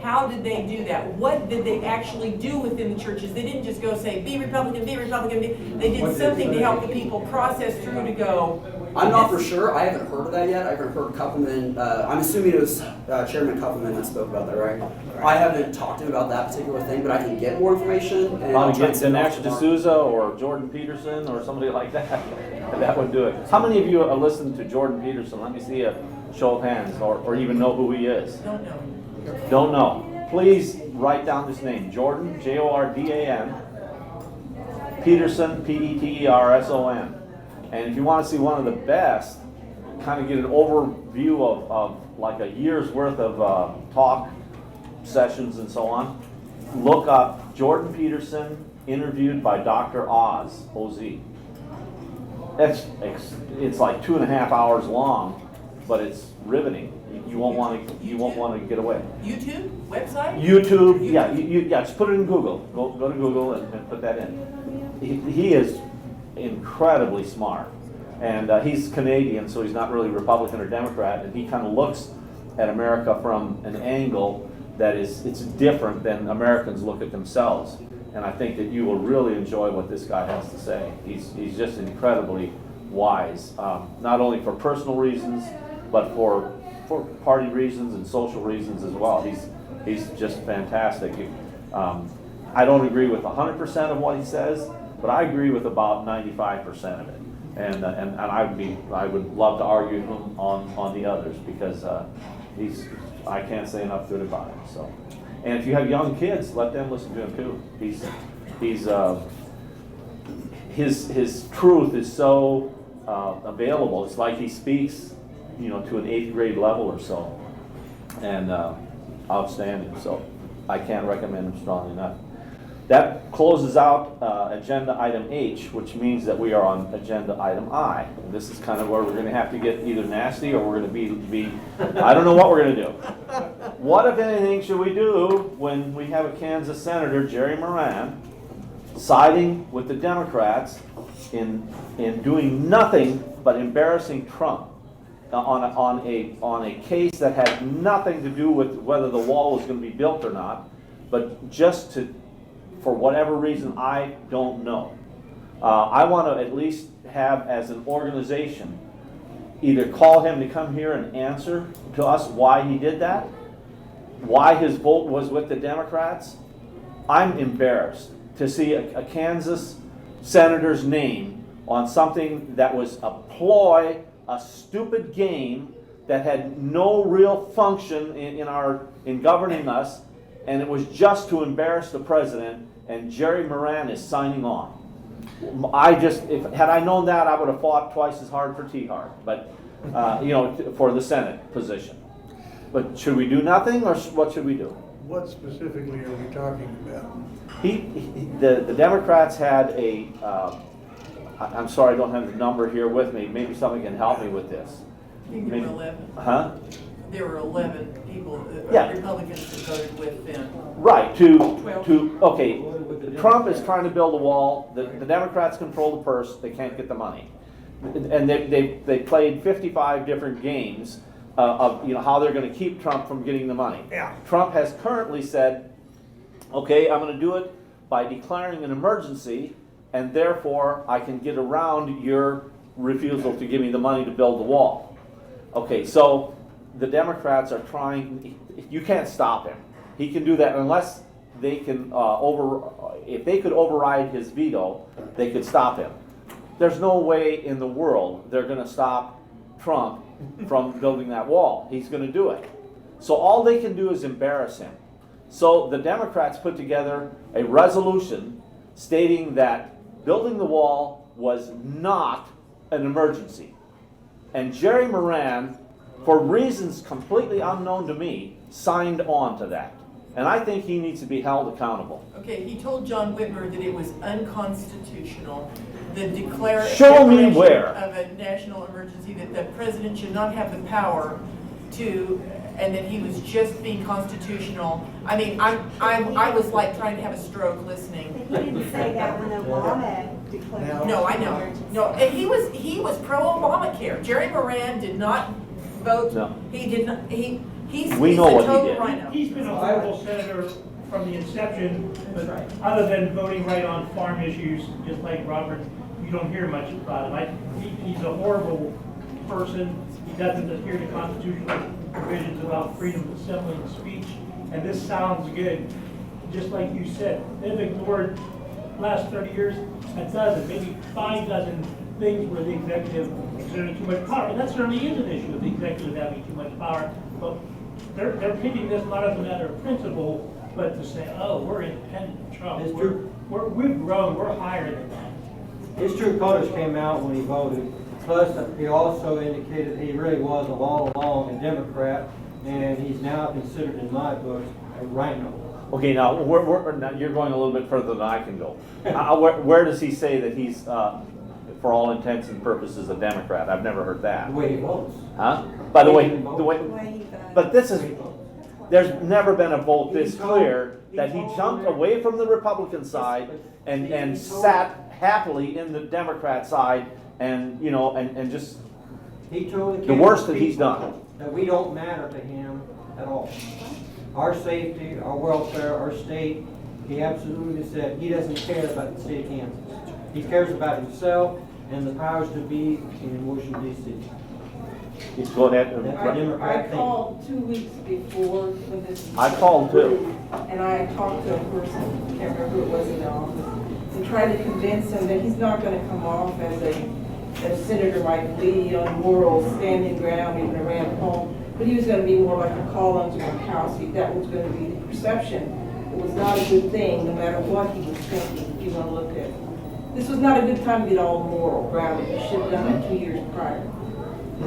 How did they do that? What did they actually do within the churches? They didn't just go say, be Republican, be Republican. They did something to help the people process through to go. I'm not for sure. I haven't heard of that yet. I haven't heard Kupperman. I'm assuming it was Chairman Kupperman that spoke about that, right? I haven't talked to him about that particular thing, but I can get more information. And probably get Dinesh D'Souza or Jordan Peterson or somebody like that. That would do it. How many of you listened to Jordan Peterson? Let me see a show of hands, or even know who he is. Don't know. Don't know. Please write down this name: Jordan, Jordan. Peterson, Peterson. And if you want to see one of the best, kind of get an overview of like a year's worth of talk sessions and so on, look up Jordan Peterson interviewed by Dr. Oz, O-Z. It's like 2.5 hours long, but it's riveting. You won't want to get away. YouTube? Website? YouTube. Yeah, just put it in Google. Go to Google and put that in. He is incredibly smart, and he's Canadian, so he's not really Republican or Democrat, and he kind of looks at America from an angle that it's different than Americans look at themselves. And I think that you will really enjoy what this guy has to say. He's just incredibly wise, not only for personal reasons, but for party reasons and social reasons as well. He's just fantastic. I don't agree with 100% of what he says, but I agree with about 95% of it. And I would love to argue with him on the others, because I can't say enough good about him. So, and if you have young kids, let them listen to him too. His truth is so available. It's like he speaks, to an 8th grade level or so, and outstanding. So I can't recommend him strongly enough. That closes out agenda item H, which means that we are on agenda item I. And this is kind of where we're going to have to get either nasty, or we're going to be I don't know what we're going to do. What, if anything, should we do when we have a Kansas Senator, Jerry Moran, siding with the Democrats in doing nothing but embarrassing Trump on a case that had nothing to do with whether the wall was going to be built or not, but just for whatever reason, I don't know. I want to at least have, as an organization, either call him to come here and answer to us why he did that, why his vote was with the Democrats, I'm embarrassed to see a Kansas senator's name on something that was a ploy, a stupid game that had no real function in governing us, and it was just to embarrass the president, and Jerry Moran is signing on. Had I known that, I would have fought twice as hard for T-Hart, but, for the Senate position. But should we do nothing, or what should we do? What specifically are we talking about? The Democrats had I'm sorry, I don't have the number here with me. Maybe somebody can help me with this. I think there were 11. Huh? There were 11 people, Yeah. Republicans that voted with them. Right, okay, Trump is trying to build a wall, the Democrats control the purse, they can't get the money. And they played 55 different games of how they're gonna keep Trump from getting the money. Yeah. Trump has currently said, okay, I'm gonna do it by declaring an emergency, and therefore I can get around your refusal to give me the money to build the wall. Okay, so the Democrats are trying, you can't stop him. He can do that unless they can if they could override his veto, they could stop him. There's no way in the world they're gonna stop Trump from building that wall. He's gonna do it. So all they can do is embarrass him. So the Democrats put together a resolution stating that building the wall was not an emergency. And Jerry Moran, for reasons completely unknown to me, signed on to that. And I think he needs to be held accountable. Okay, he told John Whitmer that it was unconstitutional, the declaration Show me where. of a national emergency, that the president should not have the power to, and that he was just being constitutional. I mean, I was like trying to have a stroke listening. But he didn't say that when Obama declared. No, I know. No, and he was pro-Obamacare. Jerry Moran did not vote. No. He did not. He's We know a what he total did. rhino. He's been a horrible senator from the inception, but other than voting right on farm issues, just like Robert, you don't hear much about him. He's a horrible person. He doesn't adhere to constitutional provisions about freedom of assembly and speech. And this sounds good, just like you said. They've ignored last 30 years a dozen, maybe 5 dozen things where the executive exerted too much power. And that certainly is an issue of the executive having too much power. But they're picking this not as a matter of principle, but to say, oh, we're independent of Trump. It's true. We've grown, we're higher than that. His true colors came out when he voted. Plus, he also indicated he really was all along a Democrat, and he's now considered, in my books, a rhino. Okay, now, now you're going a little bit further than I can go. Where does he say that he's, for all intents and purposes, a Democrat? I've never heard that. The way he votes. Huh? By the way, The way he voted. but there's never been a vote this clear that he jumped away from the Republican side and sat happily in the Democrat side and, and just He told the worst that he's done. that we don't matter to him at all. Our safety, our welfare, our state, he absolutely said he doesn't care about the state of Kansas. He cares about himself and the powers to be in Washington, D.C. He's going That's at, a Democrat I thing. called 2 weeks before when this. I called too. And I talked to a person, can't remember who it was in the office, and tried to convince him that he's not gonna come off as Senator Mike Lee on moral standing ground, even around home, but he was gonna be more like a call unto my house. That was gonna be the perception. It was not a good thing, no matter what he was thinking, if you wanna look at it. This was not a good time to get all moral grounded. You should have done it 2 years prior.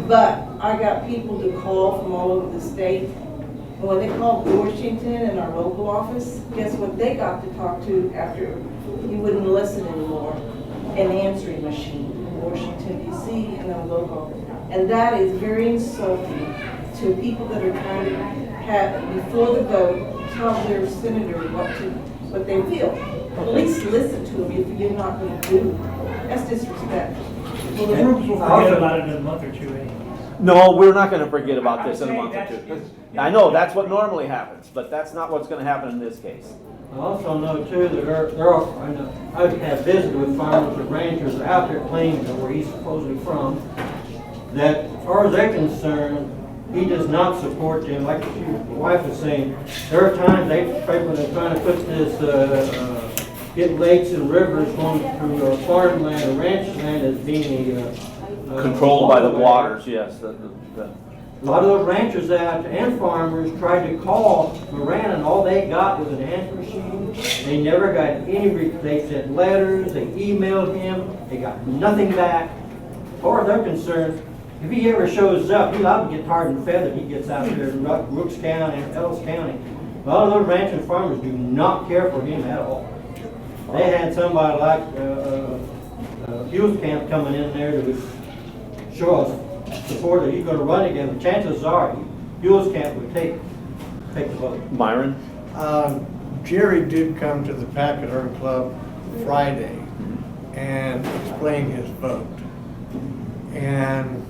But I got people to call from all over the state. And when they called Washington and our local office, guess what they got to talk to after he wouldn't listen anymore? An answering machine in Washington, D.C. and our local. And that is very insulting to people that are trying to have, before the vote, tell their senator what they feel. At least listen to them if you're not going to do it. That's disrespectful. Well, the groups will forget about it in a month or two anyway. No, we're not going to forget about this in a I'm month or saying two. that's- I know, that's what normally happens, but that's not what's going to happen in this case. I also know too that there are, I have visited with farmers and ranchers out there at Plainville, where he's supposedly from, that as far as they're concerned, he does not support them. Like your wife was saying, there are times when they're trying to put this, get lakes and rivers going through farmland or ranch land as being Controlled by the waterway. waters, yes. A lot of those ranchers out and farmers tried to call Moran, and all they got was an answer machine. They never got they sent letters, they emailed him, they got nothing back. As far as they're concerned, if he ever shows up, he'll have to get tarred and feathered. He gets out there in Rooks County and Ellis County. A lot of those ranchers and farmers do not care for him at all. They had somebody like Hughes Camp coming in there to show us support that he's going to run again. The chances are Hughes Camp would take the vote. Myron? Jerry did come to the Pachyderm Club Friday and explain his vote. And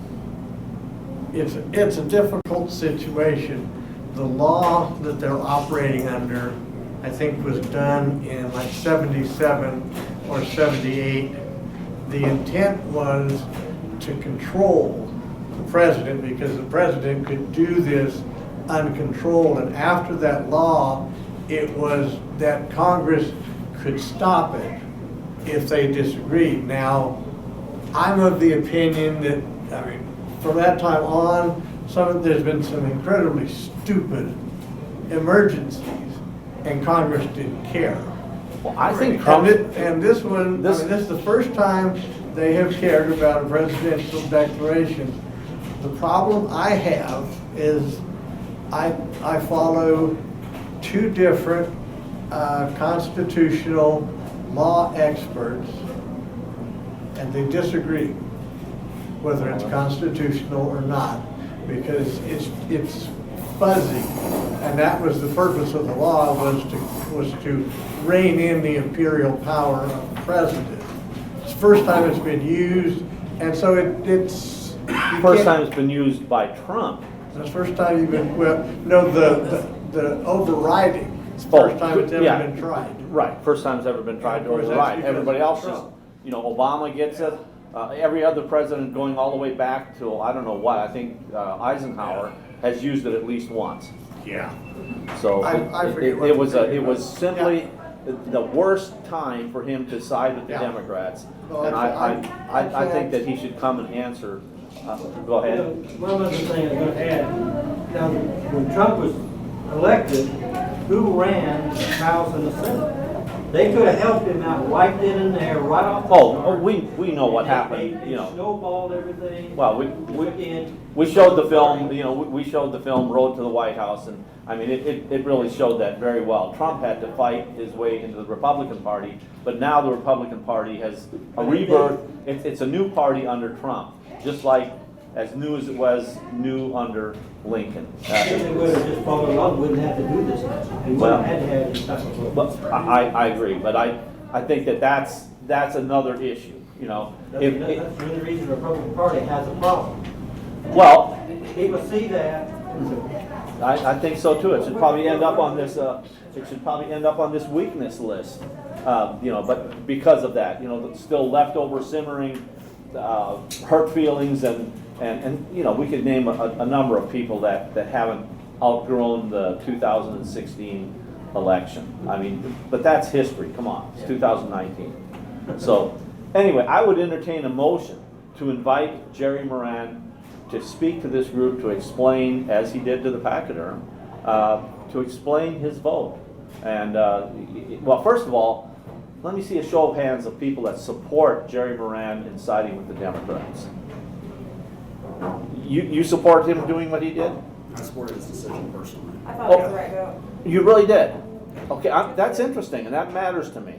it's a difficult situation. The law that they're operating under, I think, was done in like 77 or 78. The intent was to control the president, because the president could do this uncontrolled. And after that law, it was that Congress could stop it if they disagreed. Now, I'm of the opinion that, from that time on, there's been some incredibly stupid emergencies, and Congress didn't care. Well, I think this one, this is the first time they have cared about a presidential declaration. The problem I have is I follow two different constitutional law experts, and they disagree whether it's constitutional or not, because it's fuzzy, and that was the purpose of the law, was to rein in the imperial power of the president. It's the first time it's been used, and so it's First time it's been used by Trump. That's the first time you've been, the overriding. It's the first time it's ever been tried. Right, first time it's ever been tried to override. Everybody else just, Obama gets it. Every other president going all the way back to, I don't know what, I think Eisenhower has used it at least once. Yeah. So I forget it was simply the worst time for him to side with the Democrats. Well, and I think that he should come and answer. Go ahead. One other thing I'm going to add. Now, when Trump was elected, who ran the House and the Senate? They could have helped him out right then and there, right off the start. We know what happened. They snowballed everything. Well, we showed the film. We showed the film Road to the White House, and it really showed that very well. Trump had to fight his way into the Republican Party, but now the Republican Party has a rebirth. It's a new party under Trump, just like as new as it was new under Lincoln. If they would have just followed along, wouldn't have to do this. They wouldn't have had to have this type of vote. But I agree, but I think that's another issue. That's the only reason the Republican Party has a problem. Well, People see that. I think so too. It should probably end up on this. It should probably end up on this weakness list. But because of that, still leftover simmering hurt feelings and we could name a number of people that haven't outgrown the 2016 election. But that's history. Come on, it's 2019. So anyway, I would entertain a motion to invite Jerry Moran to speak to this group, to explain, as he did to the Pachyderm, to explain his vote. And well, first of all, let me see a show of hands of people that support Jerry Moran in siding with the Democrats. You support him doing what he did? I supported his decision personally. I thought it was the right vote. You really did? Okay, that's interesting, and that matters to me.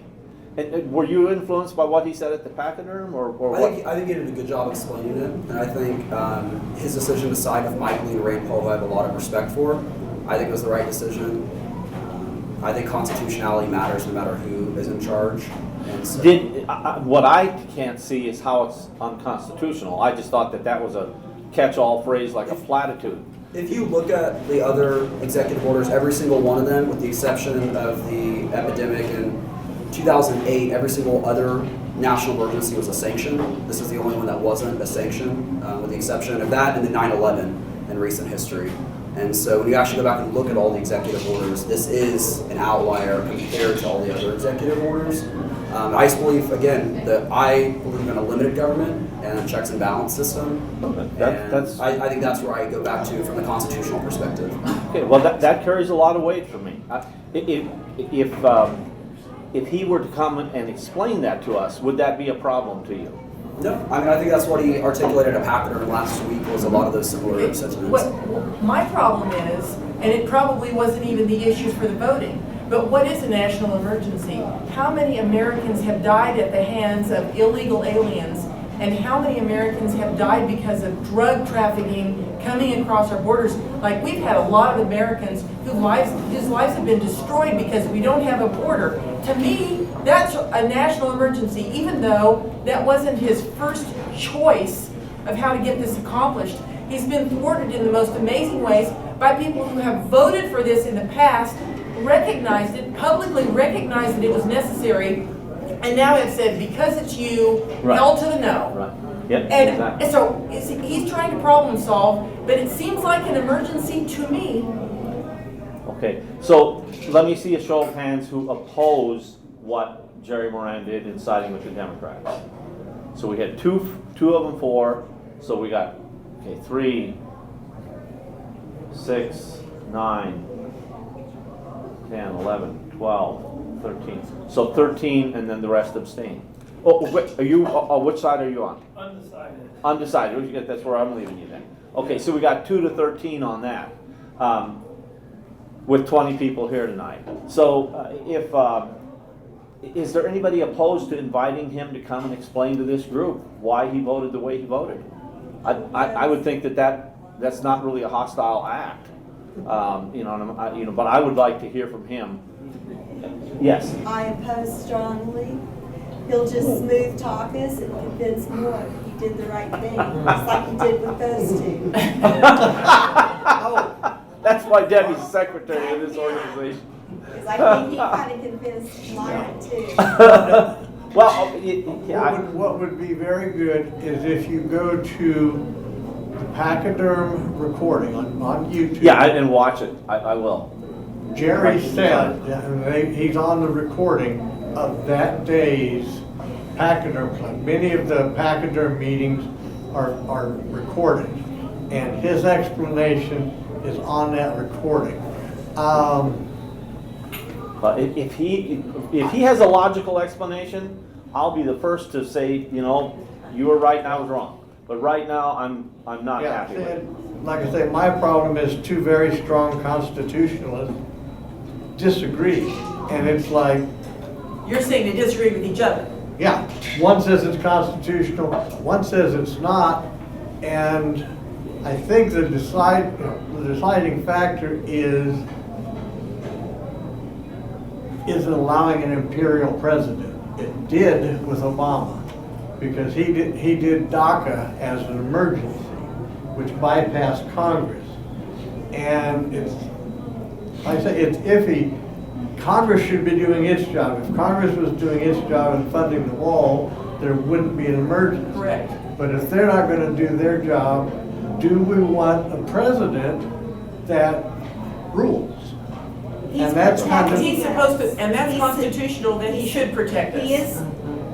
And were you influenced by what he said at the Pachyderm, or what? I think he did a good job explaining it, and I think his decision to side with Michael and Rand Paul, I have a lot of respect for. I think it was the right decision. I think constitutionality matters no matter who is in charge. And so, what I can't see is how it's unconstitutional. I just thought that was a catch-all phrase, like a platitude. if you look at the other executive orders, every single one of them, with the exception of the epidemic in 2008, every single other national emergency was a sanction. This is the only one that wasn't a sanction, with the exception of that and the 9/11. in recent history. And so when you actually go back and look at all the executive orders, this is an outlier compared to all the other executive orders. I just believe, again, that I believe in a limited government and a checks and balance system. I think that's where I go back to from the constitutional perspective. Okay, well, that carries a lot of weight for me. If he were to come and explain that to us, would that be a problem to you? No, I mean, I think that's what he articulated at Pachyderm last week, was a lot of those similar sentiments. My problem is, and it probably wasn't even the issue for the voting, but what is a national emergency? How many Americans have died at the hands of illegal aliens, and how many Americans have died because of drug trafficking coming across our borders? Like, we've had a lot of Americans whose lives have been destroyed because we don't have a border. To me, that's a national emergency, even though that wasn't his first choice of how to get this accomplished. He's been thwarted in the most amazing ways by people who have voted for this in the past, recognized it, publicly recognized that it was necessary, and now have said, because it's you, hell to the no. Right. Yep, And exactly. so he's trying to problem solve, but it seems like an emergency to me. Okay, so let me see a show of hands who oppose what Jerry Moran did in siding with the Democrats. So we had two of them for, so we got, 3, 6, 9, 10, 11, 12, 13. So 13 and then the rest abstain. Oh, are you, which side are you on? Undecided. Undecided, that's where I'm leaving you then. Okay, so we got 2 to 13 on that. With 20 people here tonight. So is there anybody opposed to inviting him to come and explain to this group why he voted the way he voted? I would think that's not really a hostile act, but I would like to hear from him. Yes? I oppose strongly. He'll just smooth talk us and convince more he did the right thing, just like he did with those two. That's why Debbie's secretary of this organization. Because I think he kind of convinced Myron too. Well, What would be very good is if you go to the Pachyderm recording on YouTube. Yeah, and watch it. I will. Jerry said, and he's on the recording of that day's Pachyderm Club. Many of the Pachyderm meetings are recorded, and his explanation is on that recording. But if he has a logical explanation, I'll be the first to say, you were right and I was wrong. But right now, I'm not happy with it. Like I say, my problem is two very strong constitutionalists disagree, and it's like, You're saying they disagree with each other. yeah, one says it's constitutional, one says it's not, and I think the deciding factor isn't allowing an imperial president. It did with Obama, because he did DACA as an emergency, which bypassed Congress, and it's iffy. Congress should be doing its job. If Congress was doing its job in funding the wall, there wouldn't be an emergency. Correct. But if they're not going to do their job, do we want a president that rules? And that's kind of, He's supposed to, and that's constitutional, then he should protect us. He is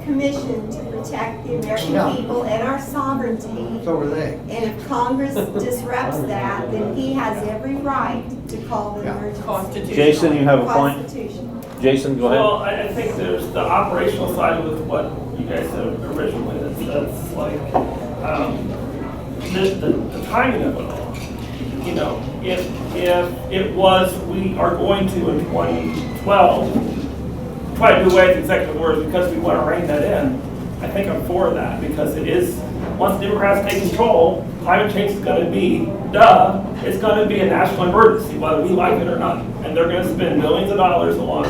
commissioned to protect the American Yeah. people and our sovereignty. so are they. And if Congress disrupts that, then he has every right to call the emergency. Constitutional. Jason, you have a point? Constitution. Jason, go ahead. Well, I think there's the operational side with what you guys said originally. That's like the timing of it all. If it was, we are going to in 2012 try to do away with executive orders because we want to rein that in. I think I'm for that because it is, once Democrats take control, climate change is going to be, it's going to be a national emergency, whether we like it or not. And they're going to spend millions of dollars on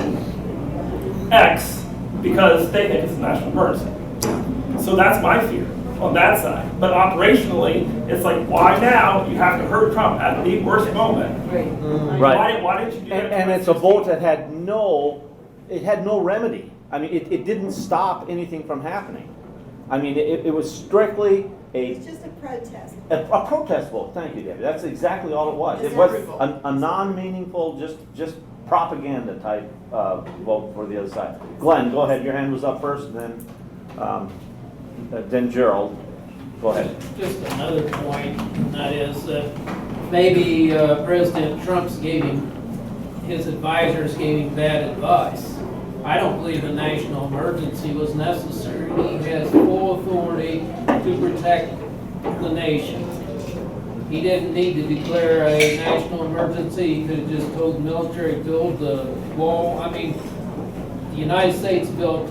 X because they think it's a national emergency. So that's my fear on that side. But operationally, it's like, why now? You have to hurt Trump at the worst moment. Right. Why didn't you do that? And it's a vote that had no remedy. I mean, it didn't stop anything from happening. I mean, it was strictly It's just a protest. a protest vote. Thank you, David. That's exactly all it was. It Is was that- a non-meaningful, just propaganda type vote for the other side. Glenn, go ahead. Your hand was up first, and then Gerald. Go ahead. Just another point, and that is that maybe President Trump's his advisors gave him bad advice. I don't believe a national emergency was necessary. He has full authority to protect the nation. He didn't need to declare a national emergency. He could have just told the military, build the wall. I mean, the United States built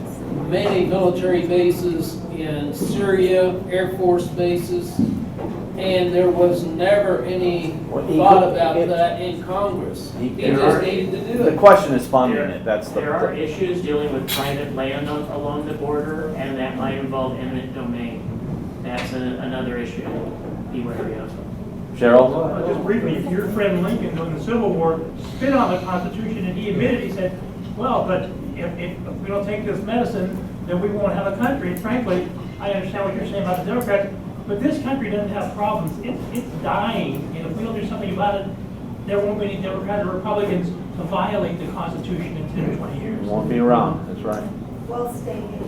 many military bases in Syria, Air Force bases, and there was never any thought about that in Congress. He just needed to do The it. question is funding it. That's There are the. issues dealing with private land along the border, and that might involve eminent domain. That's another issue to be wary of. Cheryl? Just briefly, your friend Lincoln during the Civil War spit on the Constitution, and he admitted, he said, well, but if we don't take this medicine, then we won't have a country. And frankly, I understand what you're saying about the Democrats, but this country doesn't have problems. It's dying, and if we don't do something about it, there won't be any Democrats or Republicans to violate the Constitution in 10 or 20 years. Won't be around. That's right. Well stated.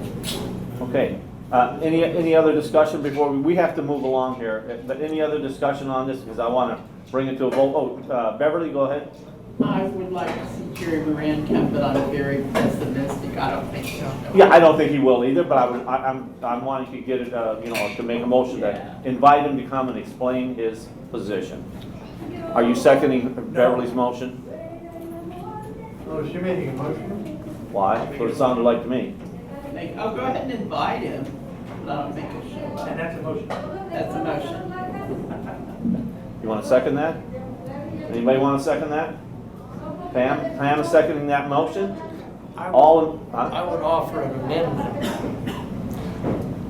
Okay. Any other discussion before we have to move along here? But any other discussion on this? Because I want to bring it to a vote. Oh, Beverly, go ahead. I would like to see Jerry Moran come, but I'm very pessimistic. I don't think so. Yeah, I don't think he will either. But I'm wanting to get it, to make a motion to invite him to come and explain his position. Are you seconding Beverly's motion? So is she making a motion? Why? That's what it sounded like to me. I'll go ahead and invite him, but I don't think he'll show up. And that's a motion. That's a motion. You want to second that? Anybody want to second that? Pam is seconding that motion? I would Huh? offer an amendment.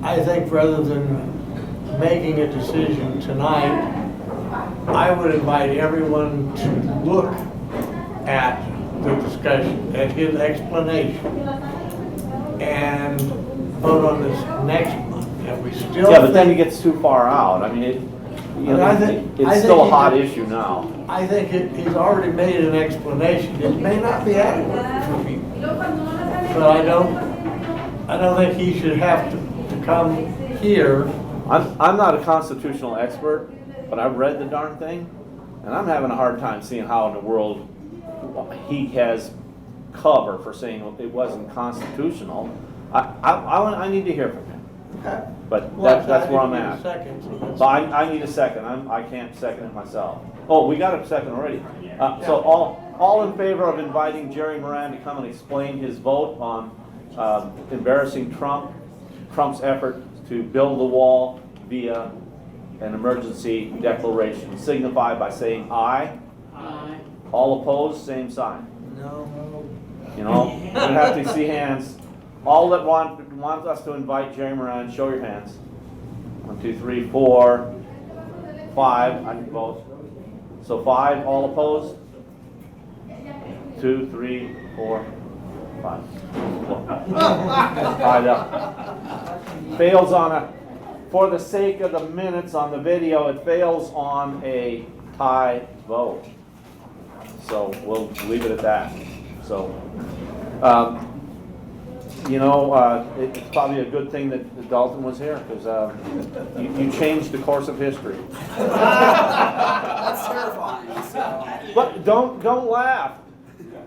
I think rather than making a decision tonight, I would invite everyone to look at the discussion, at his explanation, and vote on this next month. If we still Yeah, but then it gets too far out. I mean, it's still a hot issue now. I think he's already made an explanation. It may not be adequate for people, but I don't think he should have to come here. I'm not a constitutional expert, but I've read the darn thing, and I'm having a hard time seeing how in the world he has cover for saying it wasn't constitutional. I need to hear from him. Okay. But Well, that's I where I'm didn't at. need a second, so that's- So I need a second. I can't second it myself. Oh, we got a second already. So all in favor of inviting Jerry Moran to come and explain his vote on embarrassing Trump's effort to build the wall via an emergency declaration, signify by saying aye. Aye. All opposed, same sign. No. You know, we don't have to see hands. All that want us to invite Jerry Moran, show your hands. 1, 2, 3, 4, 5. I can vote. So 5, all opposed? 2, 3, 4, 5. Tied up. Fails on for the sake of the minutes on the video, it fails on a tie vote. So we'll leave it at that. So, it's probably a good thing that Dalton was here, because you changed the course of history. That's terrifying. So. But don't laugh.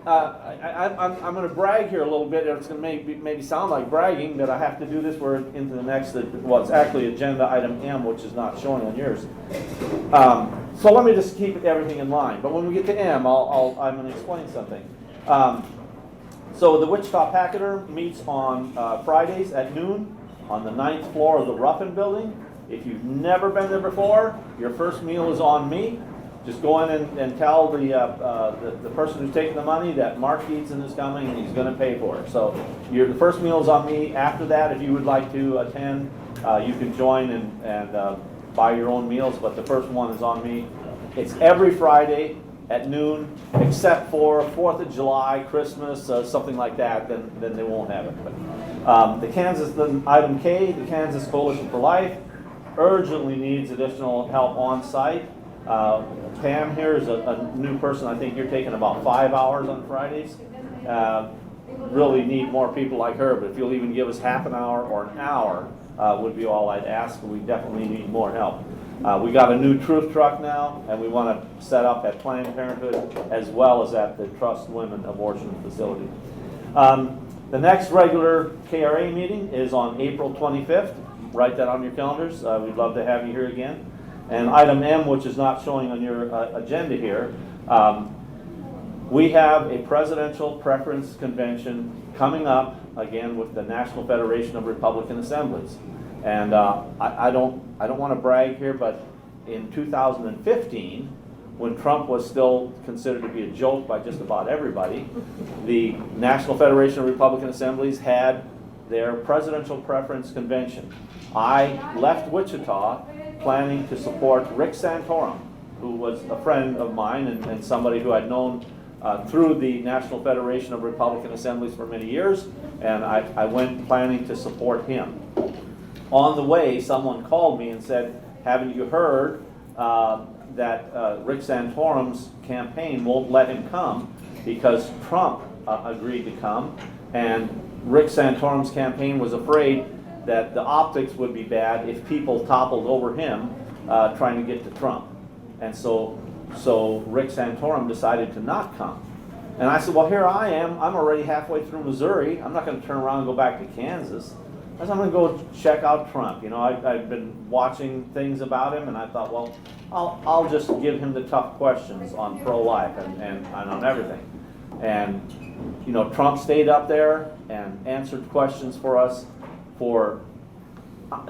I'm going to brag here a little bit. It's going to maybe sound like bragging, but I have to do this. We're into the next, it's actually agenda item M, which is not showing on yours. So let me just keep everything in line. But when we get to M, I'm going to explain something. So the Wichita Packeter meets on Fridays at noon on the 9th floor of the Ruffin Building. If you've never been there before, your first meal is on me. Just go in and tell the person who's taking the money that Mark Eaton is coming and he's going to pay for it. So the first meal is on me. After that, if you would like to attend, you can join and buy your own meals, but the first one is on me. It's every Friday at noon, except for 4th of July, Christmas, something like that, then they won't have it. But item K, the Kansas Coalition for Life, urgently needs additional help on site. Pam here is a new person. I think you're taking about 5 hours on Fridays. Really need more people like her, but if you'll even give us half an hour or an hour, would be all I'd ask. We definitely need more help. We got a new truth truck now, and we want to set up at Planned Parenthood as well as at the Trust Women Abortion Facility. The next regular KRA meeting is on April 25th. Write that on your calendars. We'd love to have you here again. And item M, which is not showing on your agenda here, we have a presidential preference convention coming up again with the National Federation of Republican Assemblies. And I don't want to brag here, but in 2015, when Trump was still considered to be a joke by just about everybody, the National Federation of Republican Assemblies had their presidential preference convention. I left Wichita planning to support Rick Santorum, who was a friend of mine and somebody who I'd known through the National Federation of Republican Assemblies for many years, and I went planning to support him. On the way, someone called me and said, haven't you heard that Rick Santorum's campaign won't let him come because Trump agreed to come, and Rick Santorum's campaign was afraid that the optics would be bad if people toppled over him trying to get to Trump. And so Rick Santorum decided to not come. And I said, well, here I am. I'm already halfway through Missouri. I'm not going to turn around and go back to Kansas. I said, I'm going to go check out Trump. You know, I've been watching things about him, and I thought, well, I'll just give him the tough questions on pro-life and on everything. And, you know, Trump stayed up there and answered questions for us for,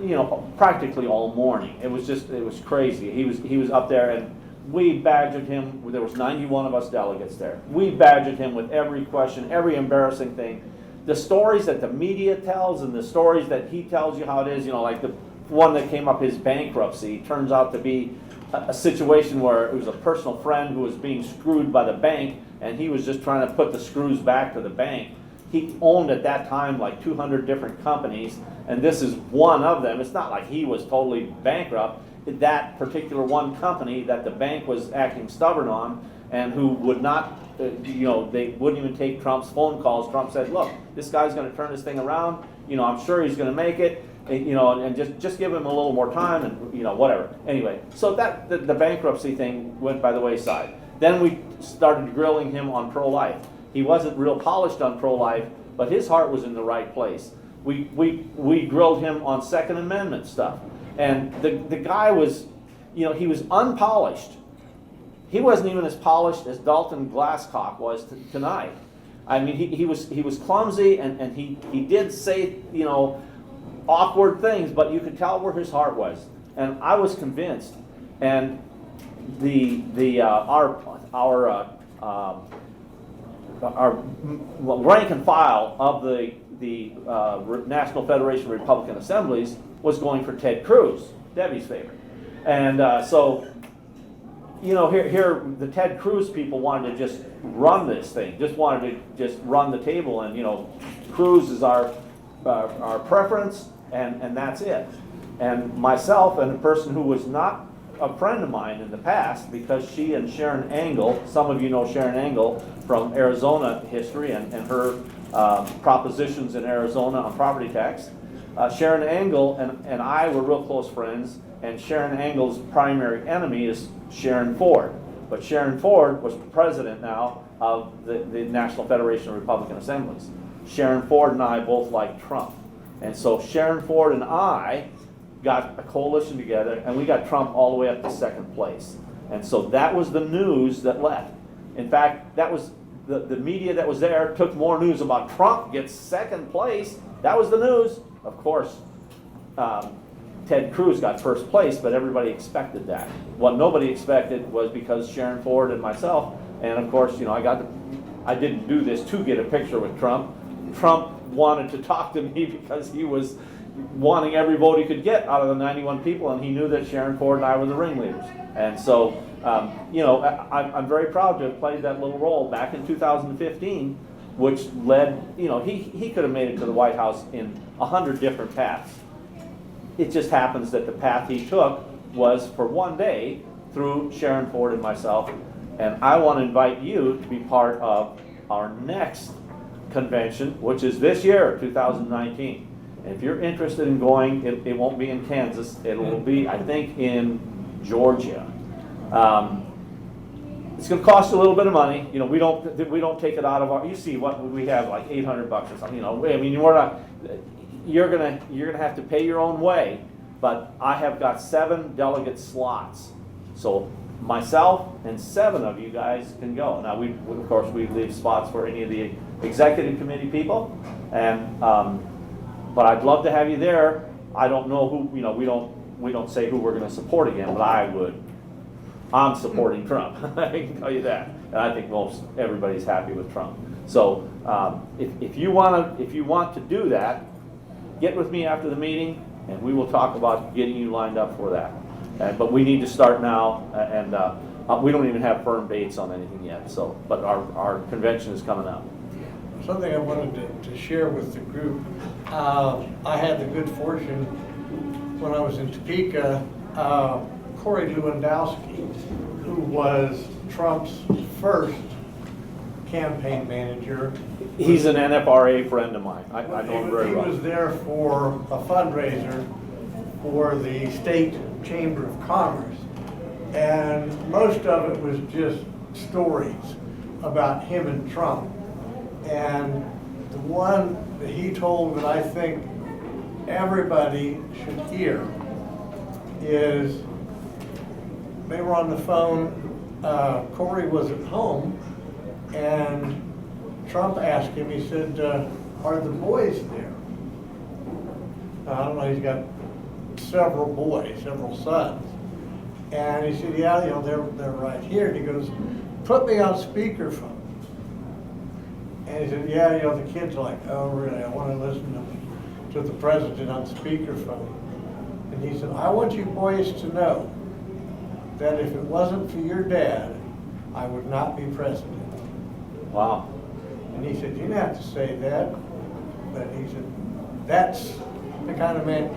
you know, practically all morning. It was crazy. He was up there, and we badgered him. There was 91 of us delegates there. We badgered him with every question, every embarrassing thing. The stories that the media tells and the stories that he tells you how it is, you know, like the one that came up, his bankruptcy, turns out to be a situation where it was a personal friend who was being screwed by the bank, and he was just trying to put the screws back to the bank. He owned at that time like 200 different companies, and this is one of them. It's not like he was totally bankrupt. That particular one company that the bank was acting stubborn on, and who would not, you know, they wouldn't even take Trump's phone calls. Trump said, look, this guy's going to turn this thing around. You know, I'm sure he's going to make it. And, you know, and just give him a little more time, and, you know, whatever. Anyway, so that the bankruptcy thing went by the wayside. Then we started grilling him on pro-life. He wasn't real polished on pro-life, but his heart was in the right place. We grilled him on Second Amendment stuff. And the guy was, you know, he was unpolished. He wasn't even as polished as Dalton Glasscock was tonight. I mean, he was clumsy, and he did say, you know, awkward things, but you could tell where his heart was. And I was convinced. And our rank and file of the National Federation of Republican Assemblies was going for Ted Cruz, Debbie's favorite. And so, you know, here the Ted Cruz people wanted to just run this thing, just wanted to just run the table, and, you know, Cruz is our preference, and that's it. And myself, and a person who was not a friend of mine in the past, because she and Sharon Angle, some of you know Sharon Angle from Arizona history and her propositions in Arizona on property tax. Sharon Angle and I were real close friends, and Sharon Angle's primary enemy is Sharon Ford. But Sharon Ford was president now of the National Federation of Republican Assemblies. Sharon Ford and I both like Trump. And so Sharon Ford and I got a coalition together, and we got Trump all the way up to second place. And so that was the news that left. In fact, that was the media that was there took more news about Trump gets second place. That was the news. Of course, Ted Cruz got first place, but everybody expected that. What nobody expected was, because Sharon Ford and myself, and of course, you know, I didn't do this to get a picture with Trump. Trump wanted to talk to me because he was wanting every vote he could get out of the 91 people, and he knew that Sharon Ford and I were the ringleaders. And so, you know, I'm very proud to have played that little role back in 2015, which led, you know, he could have made it to the White House in 100 different paths. it just happens that the path he took was for one day through Sharon Ford and myself. And I want to invite you to be part of our next convention, which is this year, 2019. And if you're interested in going, it won't be in Kansas. It will be, I think, in Georgia. It's going to cost a little bit of money. You know, we don't take it out of our. You see what we have, like $800 or something. You know, I mean, we're not. You're gonna have to pay your own way. But I have got 7 delegate slots, so myself and 7 of you guys can go. Now, of course we leave spots for any of the executive committee people, and but I'd love to have you there. I don't know who. You know, we don't say who we're going to support again, but I would. I'm supporting Trump. I can tell you that, and I think everybody's happy with Trump. So if you want to do that, get with me after the meeting, and we will talk about getting you lined up for that. But we need to start now, and we don't even have firm dates on anything yet. So, but our convention is coming up. Something I wanted to share with the group. I had the good fortune when I was in Topeka. Corey Lewandowski, who was Trump's first campaign manager. He's an NFRA friend of mine. I know him very well. He was there for a fundraiser for the State Chamber of Commerce. And most of it was just stories about him and Trump. And the one that he told that I think everybody should hear is, they were on the phone, Corey was at home, and Trump asked him, he said, are the boys there? I don't know, he's got several boys, several sons. And he said, yeah, you know, they're right here. And he goes, put me on speakerphone. And he said, yeah, you know, the kids are like, oh, really, I want to listen to the president on speakerphone. And he said, I want you boys to know that if it wasn't for your dad, I would not be president. Wow. And he said, you didn't have to say that. But he said, that's the kind of man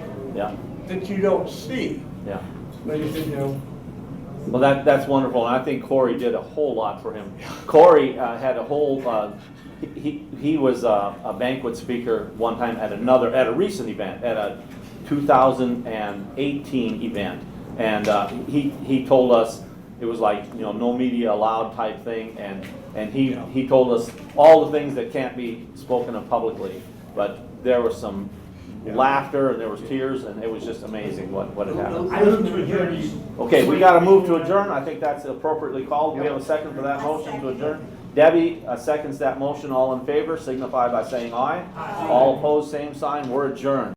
that you don't see. Yeah. But he said, you know. Well, that's wonderful, and I think Corey did a whole lot for him. Corey had a whole. He was a banquet speaker one time at a recent event, at a 2018 event. And he told us it was like, you know, no media allowed type thing, and he told us all the things that can't be spoken of publicly, but there was some laughter and there was tears, and it was just amazing what had happened. I move to adjourn. Okay, we got to move to adjourn. I think that's appropriately called. Do we have a second for that motion to adjourn? Debbie seconds that motion. All in favor signify by saying aye. All opposed, same sign. We're adjourned.